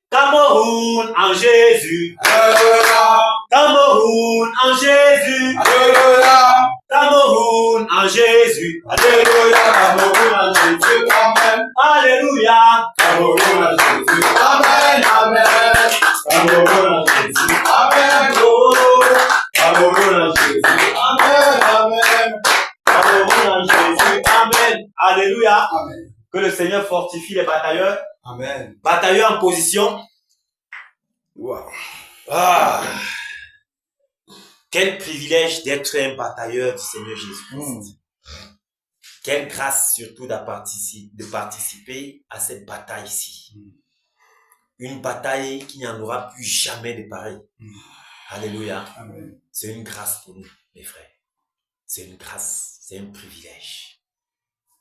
Cameroun en Jésus. Alléluia. Cameroun en Jésus. Alléluia. Cameroun en Jésus. Alléluia. Cameroun en Jésus. Amen. Alléluia. Cameroun en Jésus. Amen, amen. Cameroun en Jésus. Amen, oh. Cameroun en Jésus. Amen, amen. Cameroun en Jésus. Amen. Alléluia. Amen. Que le Seigneur fortifie les batailleurs. Amen. Batailleurs en position. Wow. Ah. Quel privilège d'être un batailleur du Seigneur Jésus-Christ. Quelle grâce surtout de participer à cette bataille ici. Une bataille qui n'y en aura plus jamais de pareil. Alléluia. Amen. C'est une grâce pour nous, mes frères. C'est une grâce, c'est un privilège.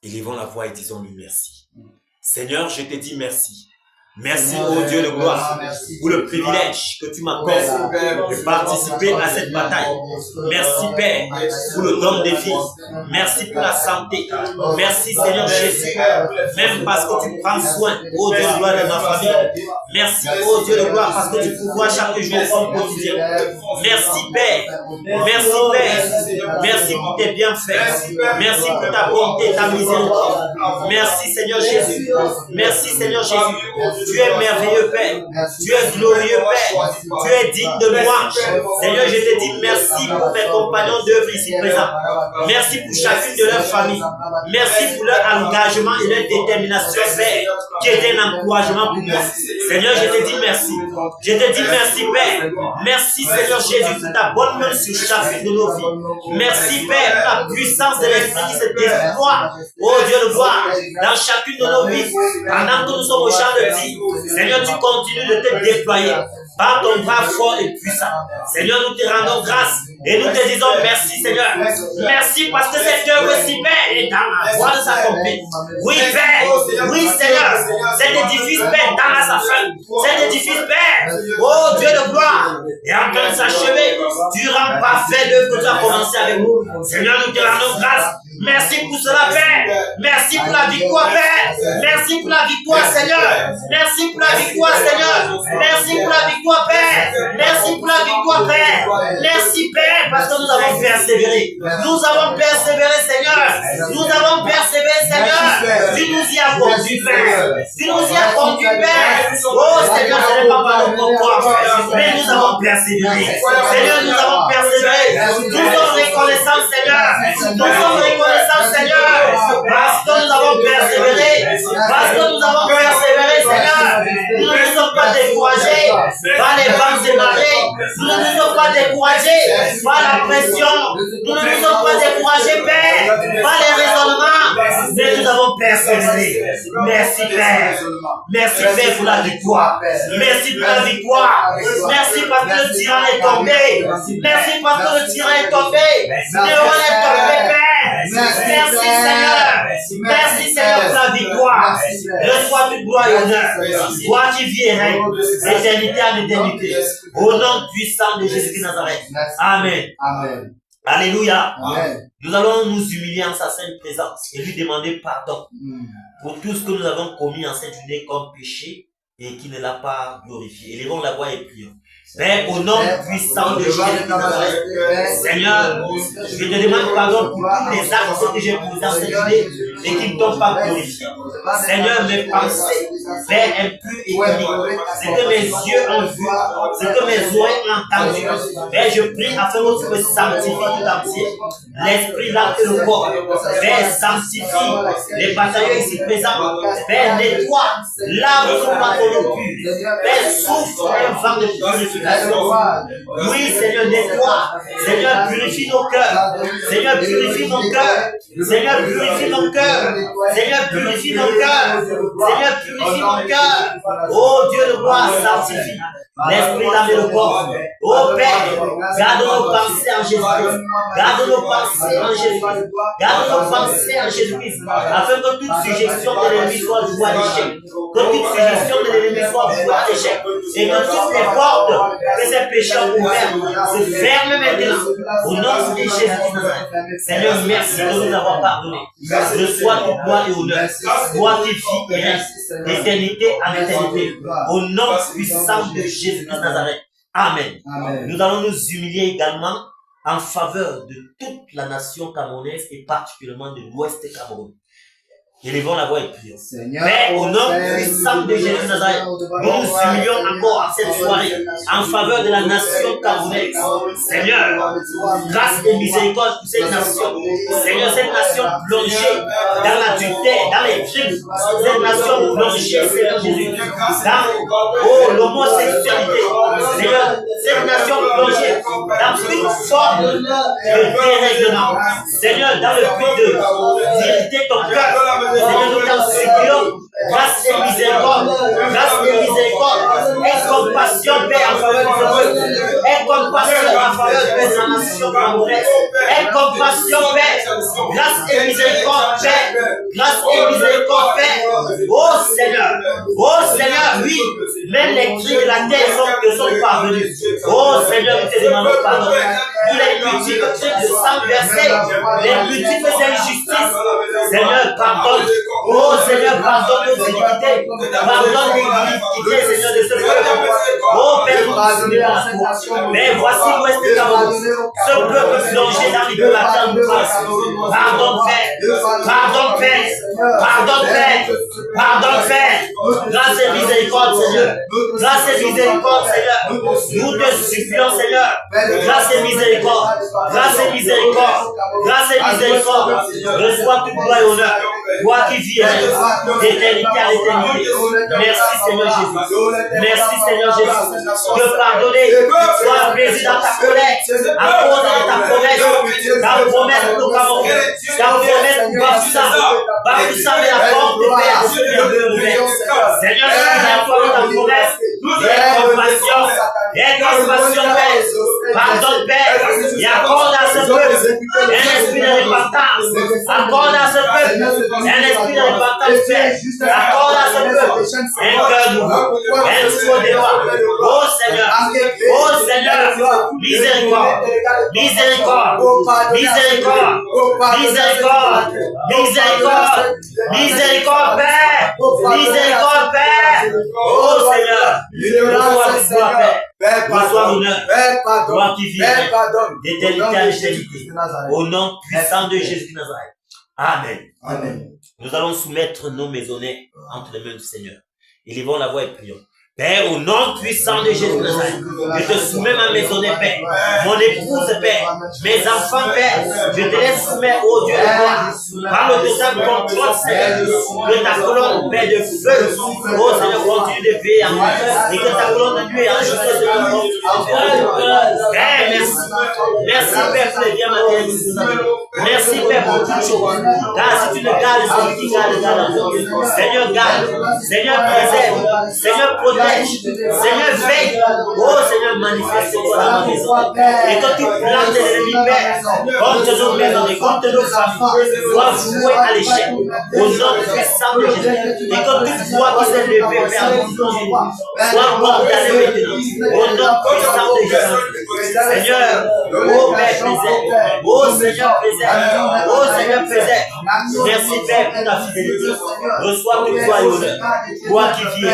Élevons la voix et disons-lui merci. Seigneur, je te dis merci. Merci, ô Dieu de gloire, pour le privilège que tu m'accordes de participer à cette bataille. Merci, Père, pour le don de vie. Merci pour la santé. Merci, Seigneur Jésus, même parce que tu prends soin, ô Dieu de gloire, de ma famille. Merci, ô Dieu de gloire, parce que tu pourvois chaque jour comme quotidien. Merci, Père. Merci, Père. Merci pour tes bienfaits. Merci pour ta bonté, ta miséricorde. Merci, Seigneur Jésus. Merci, Seigneur Jésus. Tu es merveilleux, Père. Tu es glorieux, Père. Tu es digne de louange. Seigneur, je te dis merci pour mes compagnons d'œuvre ici présents. Merci pour chacune de leurs familles. Merci pour leur engagement et leur détermination, Père, qui est un encouragement pour moi. Seigneur, je te dis merci. Je te dis merci, Père. Merci, Seigneur Jésus, pour ta bonne main sur chacune de nos vies. Merci, Père, pour la puissance de l'Esprit qui se déploie, oh Dieu de gloire, dans chacune de nos vies. Pendant que nous sommes au champ de vie, Seigneur, tu continues de te déployer par ton bras fort et puissant. Seigneur, nous te rendons grâce et nous te disons merci, Seigneur. Merci parce que cette œuvre si belle est dans la voie de s'accomplir. Oui, Père. Oui, Seigneur. Cet édifice, Père, dans à sa fin. Cet édifice, Père, oh Dieu de gloire, est en train de s'achever durant parfait l'œuvre que tu as commencé avec nous. Seigneur, nous te rendons grâce. Merci pour cela, Père. Merci pour la victoire, Père. Merci pour la victoire, Seigneur. Merci pour la victoire, Seigneur. Merci pour la victoire, Père. Merci pour la victoire, Père. Merci, Père, parce que nous avons persévéré. Nous avons persévéré, Seigneur. Nous avons persévéré, Seigneur. Tu nous y as conduit, Père. Tu nous y as conduit, Père. Oh, Seigneur, ce n'est pas par notre propre, mais nous avons persévéré. Seigneur, nous avons persévéré. Nous sommes reconnaissants, Seigneur. Nous sommes reconnaissants, Seigneur, parce que nous avons persévéré. Parce que nous avons persévéré, Seigneur. Nous ne sommes pas découragés. par les vents et marées. Nous ne nous sommes pas découragés par la pression. Nous ne nous sommes pas découragés, Père, par les raisonnements. Mais nous avons persévéré. Merci, Père. Merci, Père, pour la victoire. Merci pour la victoire. Merci parce que le tyran est tombé. Merci parce que le tyran est tombé. Néron est tombé, Père. Merci, Seigneur. Merci, Seigneur, pour la victoire. Reçois toute gloire et honneur. Toi qui vis et règnes, éternité en éternité. Au nom puissant de Jésus de Nazareth. Amen. Amen. Alléluia. Amen. Nous allons nous humilier en sa sainte présence et lui demander pardon pour tout ce que nous avons commis en cette journée comme péché et qui ne l'a pas glorifié. Élevons la voix et prions. Père, au nom puissant de Jésus de Nazareth, Seigneur, je te demande pardon pour tous les actes que j'ai posés en cette journée et qui ne t'ont pas glorifié. Seigneur, mes pensées, Père, impures et uniques, ce que mes yeux ont vu, ce que mes oreilles ont entendu. Père, je prie afin que tu me sanctifies tout entier. L'esprit, l'âme et le corps. Père, sanctifie les bataillons ici présents. Père, nettoie, lave nos pantalons purs. Père, souffle un vent de purification. Oui, Seigneur, nettoie. Seigneur, purifie nos cœurs. Seigneur, purifie nos cœurs. Seigneur, purifie nos cœurs. Seigneur, purifie nos cœurs. Seigneur, purifie nos cœurs. Oh Dieu de gloire, sanctifie l'esprit, l'âme et le corps. Oh Père, garde nos pensées en Jésus-Christ. Garde nos pensées en Jésus-Christ. Garde nos pensées en Jésus-Christ. Afin que toute suggestion de l'ennemi soit vouée à l'échec. Que toute suggestion de l'ennemi soit vouée à l'échec. Et que toutes les portes que ces péchés ont ouvertes se ferment maintenant. Au nom de Jésus de Nazareth. Seigneur, merci de nous avoir pardonné. Reçois toute gloire et honneur. Toi qui vis et règnes d'éternité en éternité. Au nom puissant de Jésus de Nazareth. Amen. Amen. Nous allons nous humilier également en faveur de toute la nation camerounaise et particulièrement de l'Ouest Cameroun. Élevons la voix et prions. Père, au nom puissant de Jésus de Nazareth, nous nous humilions encore en cette soirée en faveur de la nation camerounaise. Seigneur, grâce et miséricorde pour cette nation. Seigneur, cette nation plongée dans l'adultère, dans les crimes. Cette nation plongée, Seigneur Jésus, dans l'homosexualité. Seigneur, cette nation plongée dans toute forme de dérèglement. Seigneur, dans le but d'irriter ton cœur. Seigneur, nous t'en supplions, grâce et miséricorde, et compassion, Père, en faveur du peuple, et compassion en faveur de la nation camerounaise, et compassion, Père, grâce et miséricorde, Père, grâce et miséricorde, Père. Oh Seigneur, oui, même les cris de la terre sont parvenus. Oh Seigneur, nous te demandons pardon. Tous les multiples crimes de sang versés, les multiples injustices, Seigneur, pardonne. Oh Seigneur, pardonne nos iniquités. Pardonne l'iniquité, Seigneur, de ce peuple. Oh Père, nous nous à toi. Mais voici l'Ouest Cameroun. Ce peuple plongé dans l'idolâtrie en nous. Pardon, Père. Pardon, Père. Pardon, Père. Pardon, Père. Grâce et miséricorde, Seigneur. Grâce et miséricorde, Seigneur. Nous te supplions, Seigneur. Grâce et miséricorde. Grâce et miséricorde. Grâce et miséricorde. Reçois toute gloire et honneur. Toi qui vis d'éternité à l'éternité. Merci Seigneur Jésus. Merci Seigneur Jésus. De pardonner. Sois plaisir dans ta colère. À cause de ta promesse. Ta promesse pour nos Cameroun. Ta promesse pour Bafoussa. Bafoussa met la porte de paix à ce Seigneur, nous avons ta promesse. Aie compassion. Aie compassion, Père. Pardonne, Père. Et accorde à ce peuple un esprit de repentance. Accorde à ce peuple un esprit de repentance, Père. Accorde à ce peuple un cœur nouveau. Un nouveau départ. Oh Seigneur, miséricorde. Miséricorde. Miséricorde. Miséricorde. Miséricorde. Miséricorde, Père. Miséricorde, Père. Oh Seigneur. Reçois Père. Reçois l'honneur. Toi qui vis d'éternité à l'éternité. Au nom puissant de Jésus de Nazareth. Amen. Amen. Nous allons soumettre nos maisonnées entre les mains du Seigneur. Élevons la voix et prions. Père, au nom puissant de Jésus Christ, je te soumets ma maisonnée, Père, mon épouse, Père, mes enfants, Père, je te laisse soumettre, oh Dieu de gloire, par le total contrôle, Seigneur, que ta colonne, Père, de feu, oh Seigneur, continue de veiller en moi, et que ta colonne de nuit, en juste Seigneur, continue de faire. Père, merci. Merci, Père, pour les biens matériels. Merci, Père, pour toutes choses. Car si tu le gardes, c'est lui qui garde. Seigneur, garde. Seigneur, préserve. Seigneur, protège. Seigneur, veille. Oh, Seigneur, manifeste dans ma maison. Et que tout plan de l'ennemi, Père, contre nos maisons et contre nos familles, soit voué à l'échec. Au nom puissant de Jésus. Et que toute voix qui s'est levée, Père, soit condamnée maintenant. Au nom puissant de Jésus. Seigneur, oh Père, préserve. Oh Seigneur, préserve. Oh Seigneur, préserve. Merci, Père, pour ta fidélité. Reçois toute gloire et honneur. Toi qui vis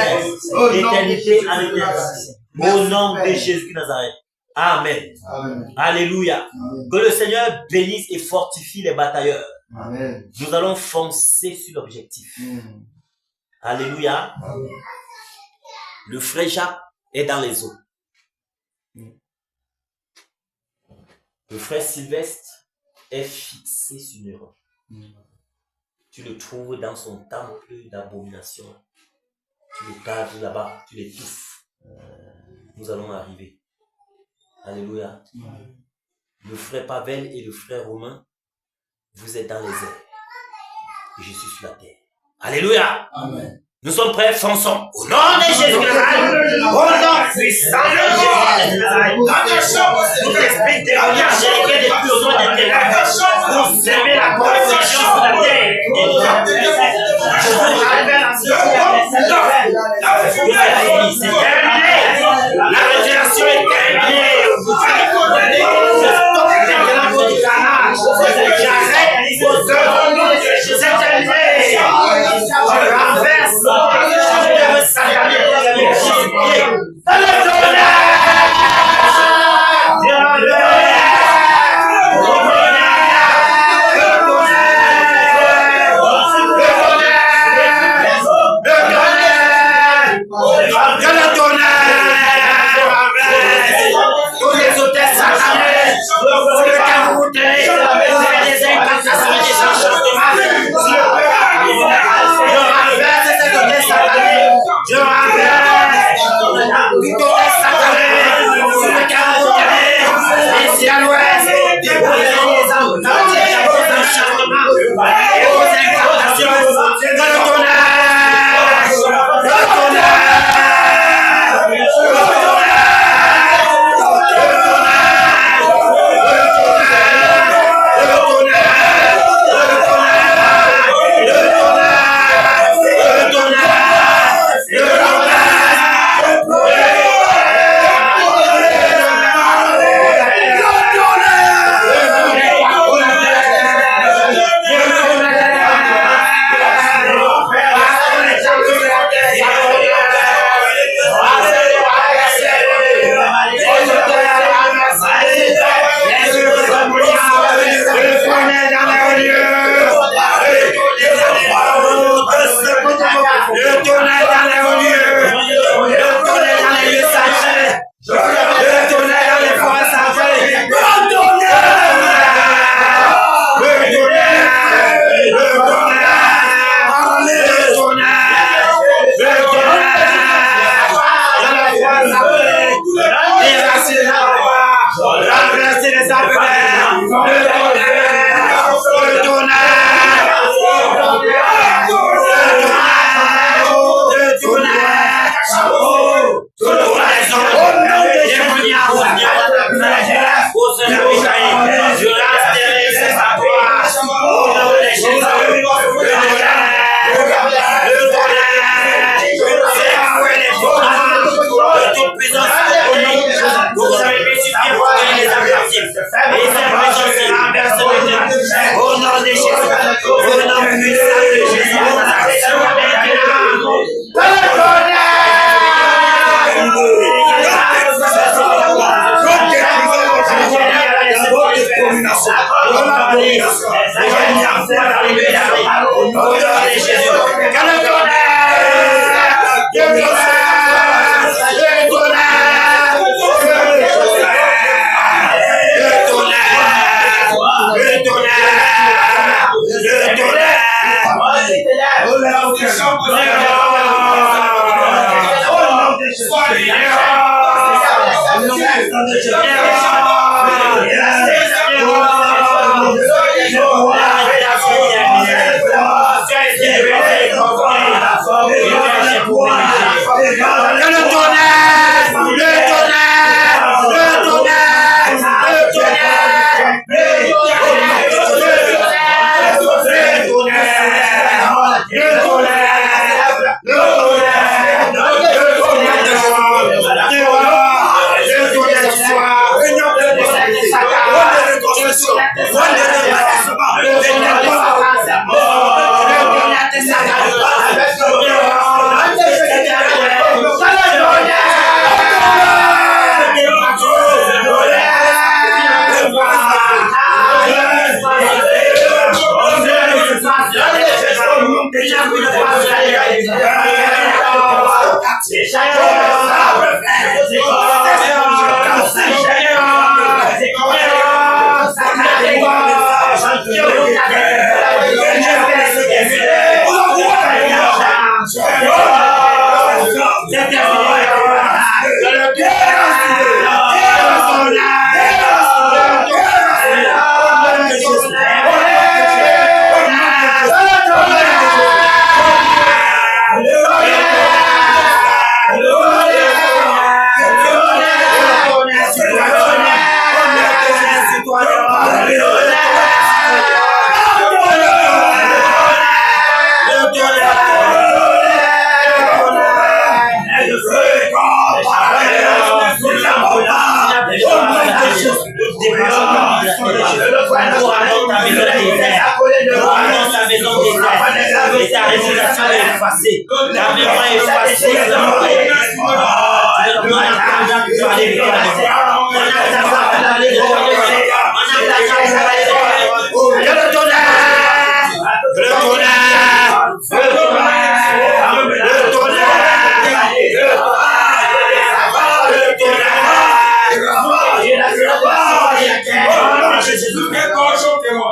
d'éternité à l'éternité. Au nom de Jésus de Nazareth. Amen. Amen. Alléluia. Amen. Que le Seigneur bénisse et fortifie les batailleurs. Amen. Nous allons foncer sur l'objectif. Alléluia. Amen. Le frère Jacques est dans les eaux. Le frère Sylvestre est fixé sur une roche. Tu le trouves dans son temple d'abomination. Tu le caves là-bas, tu l'étouffes. Nous allons arriver. Alléluia. Le frère Pavel et le frère Romain, vous êtes dans les airs. Et je suis sur la terre. Alléluia. Amen. Nous sommes prêts, fonçons. Au nom de Jésus de Nazareth. Au nom puissant de Jésus de Nazareth. Nous explique des regards chérifiés depuis au nom des ténèbres. Pour s'aimer la confusion sur la terre. Je vous rappelle en ce qui c'est terminé. La résurrection est terminée. J'arrête les auteurs. C'est terminé. Je renverse. Je veux s'arrêter avec Jésus-Christ. Dans le tonnerre.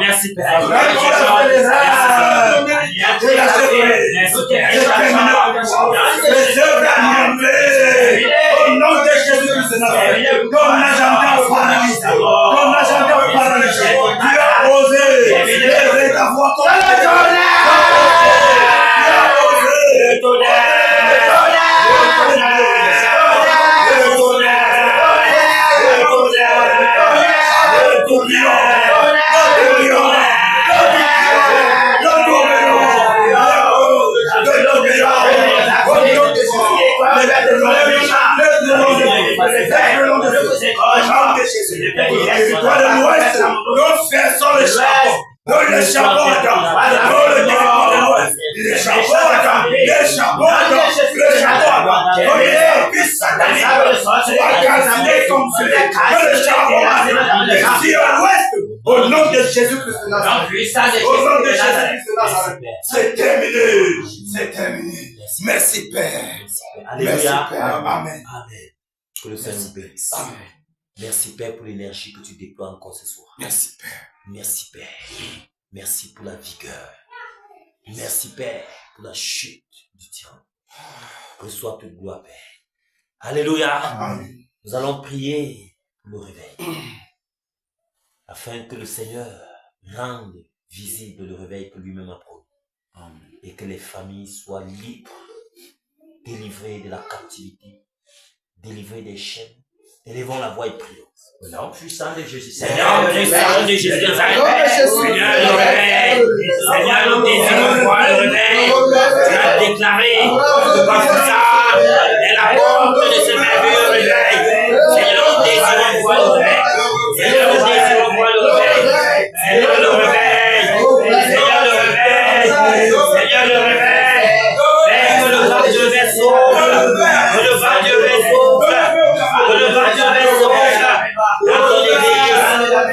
Merci Père. Au nom de Jésus-Christ de Nazareth, comme n'a jamais paralysé, comme n'a jamais paralysé, tu as osé lever ta voix contre le au nom de Jésus-Christ de Nazareth. Au nom de Jésus-Christ de Nazareth. C'est terminé. C'est terminé. Merci Père. Merci Père. Amen. Amen. Que le Seigneur nous bénisse. Amen. Merci Père pour l'énergie que tu déploies encore ce soir. Merci Père. Merci Père. Merci pour la vigueur. Merci Père pour la chute du tyran. Reçois toute gloire Père. Alléluia. Amen. Nous allons prier pour le réveil. Afin que le Seigneur rende visible le réveil que lui-même a promis. Et que les familles soient libres, délivrées de la captivité, délivrées des chaînes. Élevons la voix et prions. Au nom puissant de Jésus. Seigneur, puissant de Jésus. Seigneur, le réveil. Seigneur, nous désirons voir le réveil. Tu as déclaré que par ça est la porte de ce merveilleux réveil. Seigneur, nous désirons voir le réveil. Seigneur, nous désirons voir le réveil. Seigneur, le réveil. Seigneur, le réveil. Seigneur, le réveil. Père, que le vent de Dieu s'ouvre. Que le vent de Dieu s'ouvre. Que le vent de Dieu s'ouvre. Dans ton église.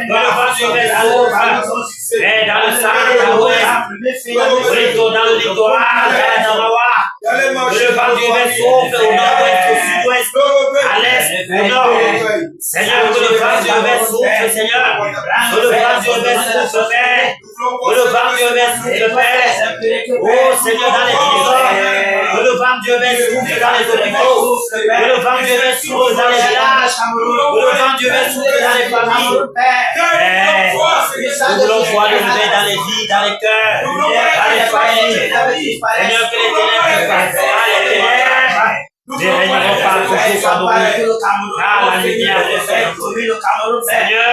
Que le vent de Dieu s'ouvre. Et dans le centre, dans l'ouest. Dans le littoral, dans la Namawa. Que le vent du revers souffle au nord-ouest, au sud-ouest, à l'est, au nord. Seigneur, que le vent du revers souffle, Seigneur. Que le vent du revers souffle, Père. Que le vent du revers souffle, Père. Oh Seigneur, dans les prisons. Que le vent du revers souffle dans les hôpitaux. Que le vent du revers souffle dans les villages. Que le vent du revers souffle dans les familles. Père, nous voulons voir le réveil dans les vies, dans les cœurs, dans les familles. Seigneur, que les ténèbres passent. Les ténèbres ne régneront pas toujours Cameroun. Car la lumière reflète. Seigneur,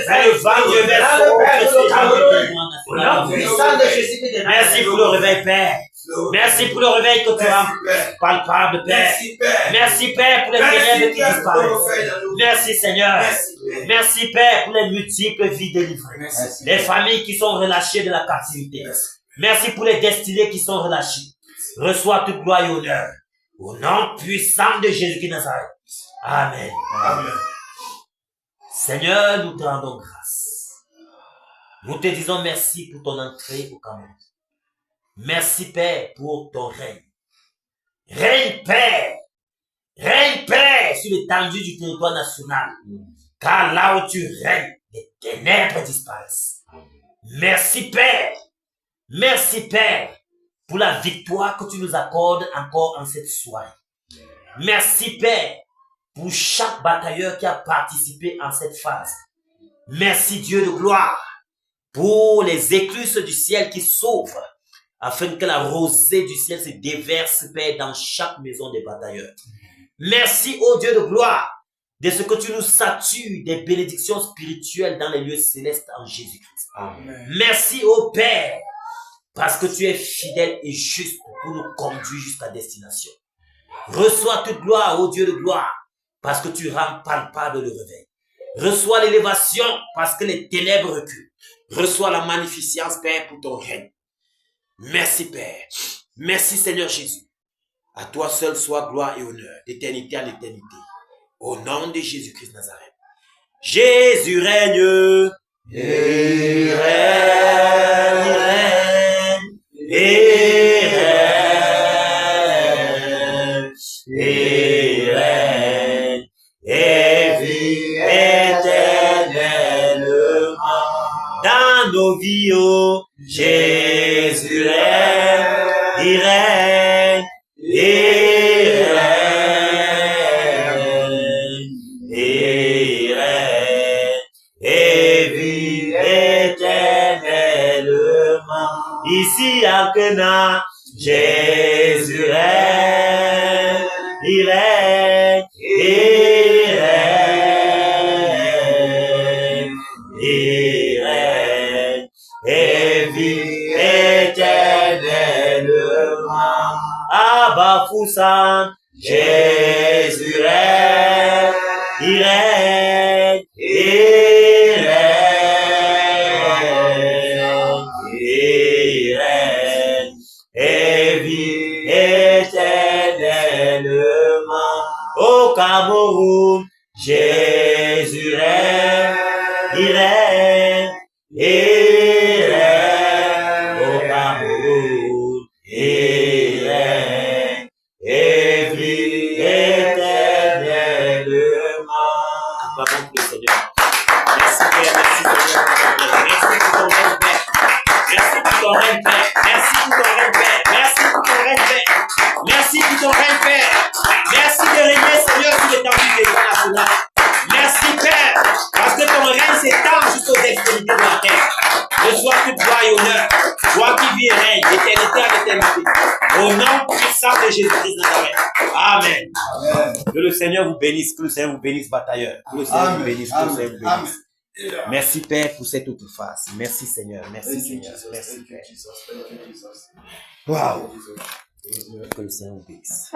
fais le vent du revers souffle. Merci pour le réveil, Père. Merci pour le réveil que tu as palpable, Père. Merci, Père, pour les ténèbres qui disparaissent. Merci, Seigneur. Merci, Père, pour les multiples vies délivrées. Les familles qui sont relâchées de la captivité. Merci pour les destinés qui sont relâchés. Reçois toute gloire et honneur. Au nom puissant de Jésus-Christ de Nazareth. Amen. Amen. Seigneur, nous te rendons grâce. Nous te disons merci pour ton entrée au Cameroun. Merci, Père, pour ton règne. Règne, Père. Règne, Père, sur l'étendue du territoire national. Car là où tu règnes, les ténèbres disparaissent. Merci, Père. Merci, Père, pour la victoire que tu nous accordes encore en cette soirée. Merci, Père, pour chaque batailleur qui a participé en cette phase. Merci, Dieu de gloire, pour les écluses du ciel qui s'ouvrent, afin que la rosée du ciel se déverse, Père, dans chaque maison des batailleurs. Merci, ô Dieu de gloire, de ce que tu nous satures des bénédictions spirituelles dans les lieux célestes en Jésus-Christ. Amen. Merci, ô Père, parce que tu es fidèle et juste pour nous conduire jusqu'à destination. Reçois toute gloire, ô Dieu de gloire, parce que tu rends palpable le réveil. Reçois l'élévation, parce que les ténèbres reculent. Reçois la magnificence, Père, pour ton règne. Merci, Père. Merci, Seigneur Jésus. À toi seul soit gloire et honneur, d'éternité en éternité. Au nom de Jésus-Christ de Nazareth. Jésus règne. Il règne, il règne, il règne, il règne, et vit éternellement dans nos vies, oh, Jésus règne, il règne, il règne, il règne, et vit éternellement. Ici à Cana, Jésus règne, il règne, il règne, il règne, et vit éternellement. Abba Foussan, Jésus règne, il règne, il règne, il règne, et vit éternellement. Au Cameroun, Jésus règne, il règne, il règne. Au Cameroun, il règne, et vit éternellement. Acclamons le Seigneur. Merci Père, merci Seigneur. Merci pour ton règne, Père. Merci pour ton règne, Père. Merci pour ton règne, Père. Merci pour ton règne, Père. Merci pour ton règne, Père. Merci de régner, Seigneur, sur l'étendue du territoire national. Merci, Père, parce que ton règne s'étend jusqu'aux extrémités de la terre. Reçois toute gloire et honneur. Toi qui vis et règne d'éternité à l'éternité. Au nom puissant de Jésus-Christ de Nazareth. Amen. Amen. Que le Seigneur vous bénisse, que le Seigneur vous bénisse, batailleur. Que le Seigneur vous bénisse, que le Seigneur vous bénisse. Merci, Père, pour cette autre face. Merci, Seigneur. Merci, Seigneur. Merci, Père. Waouh. Que le Seigneur vous bénisse.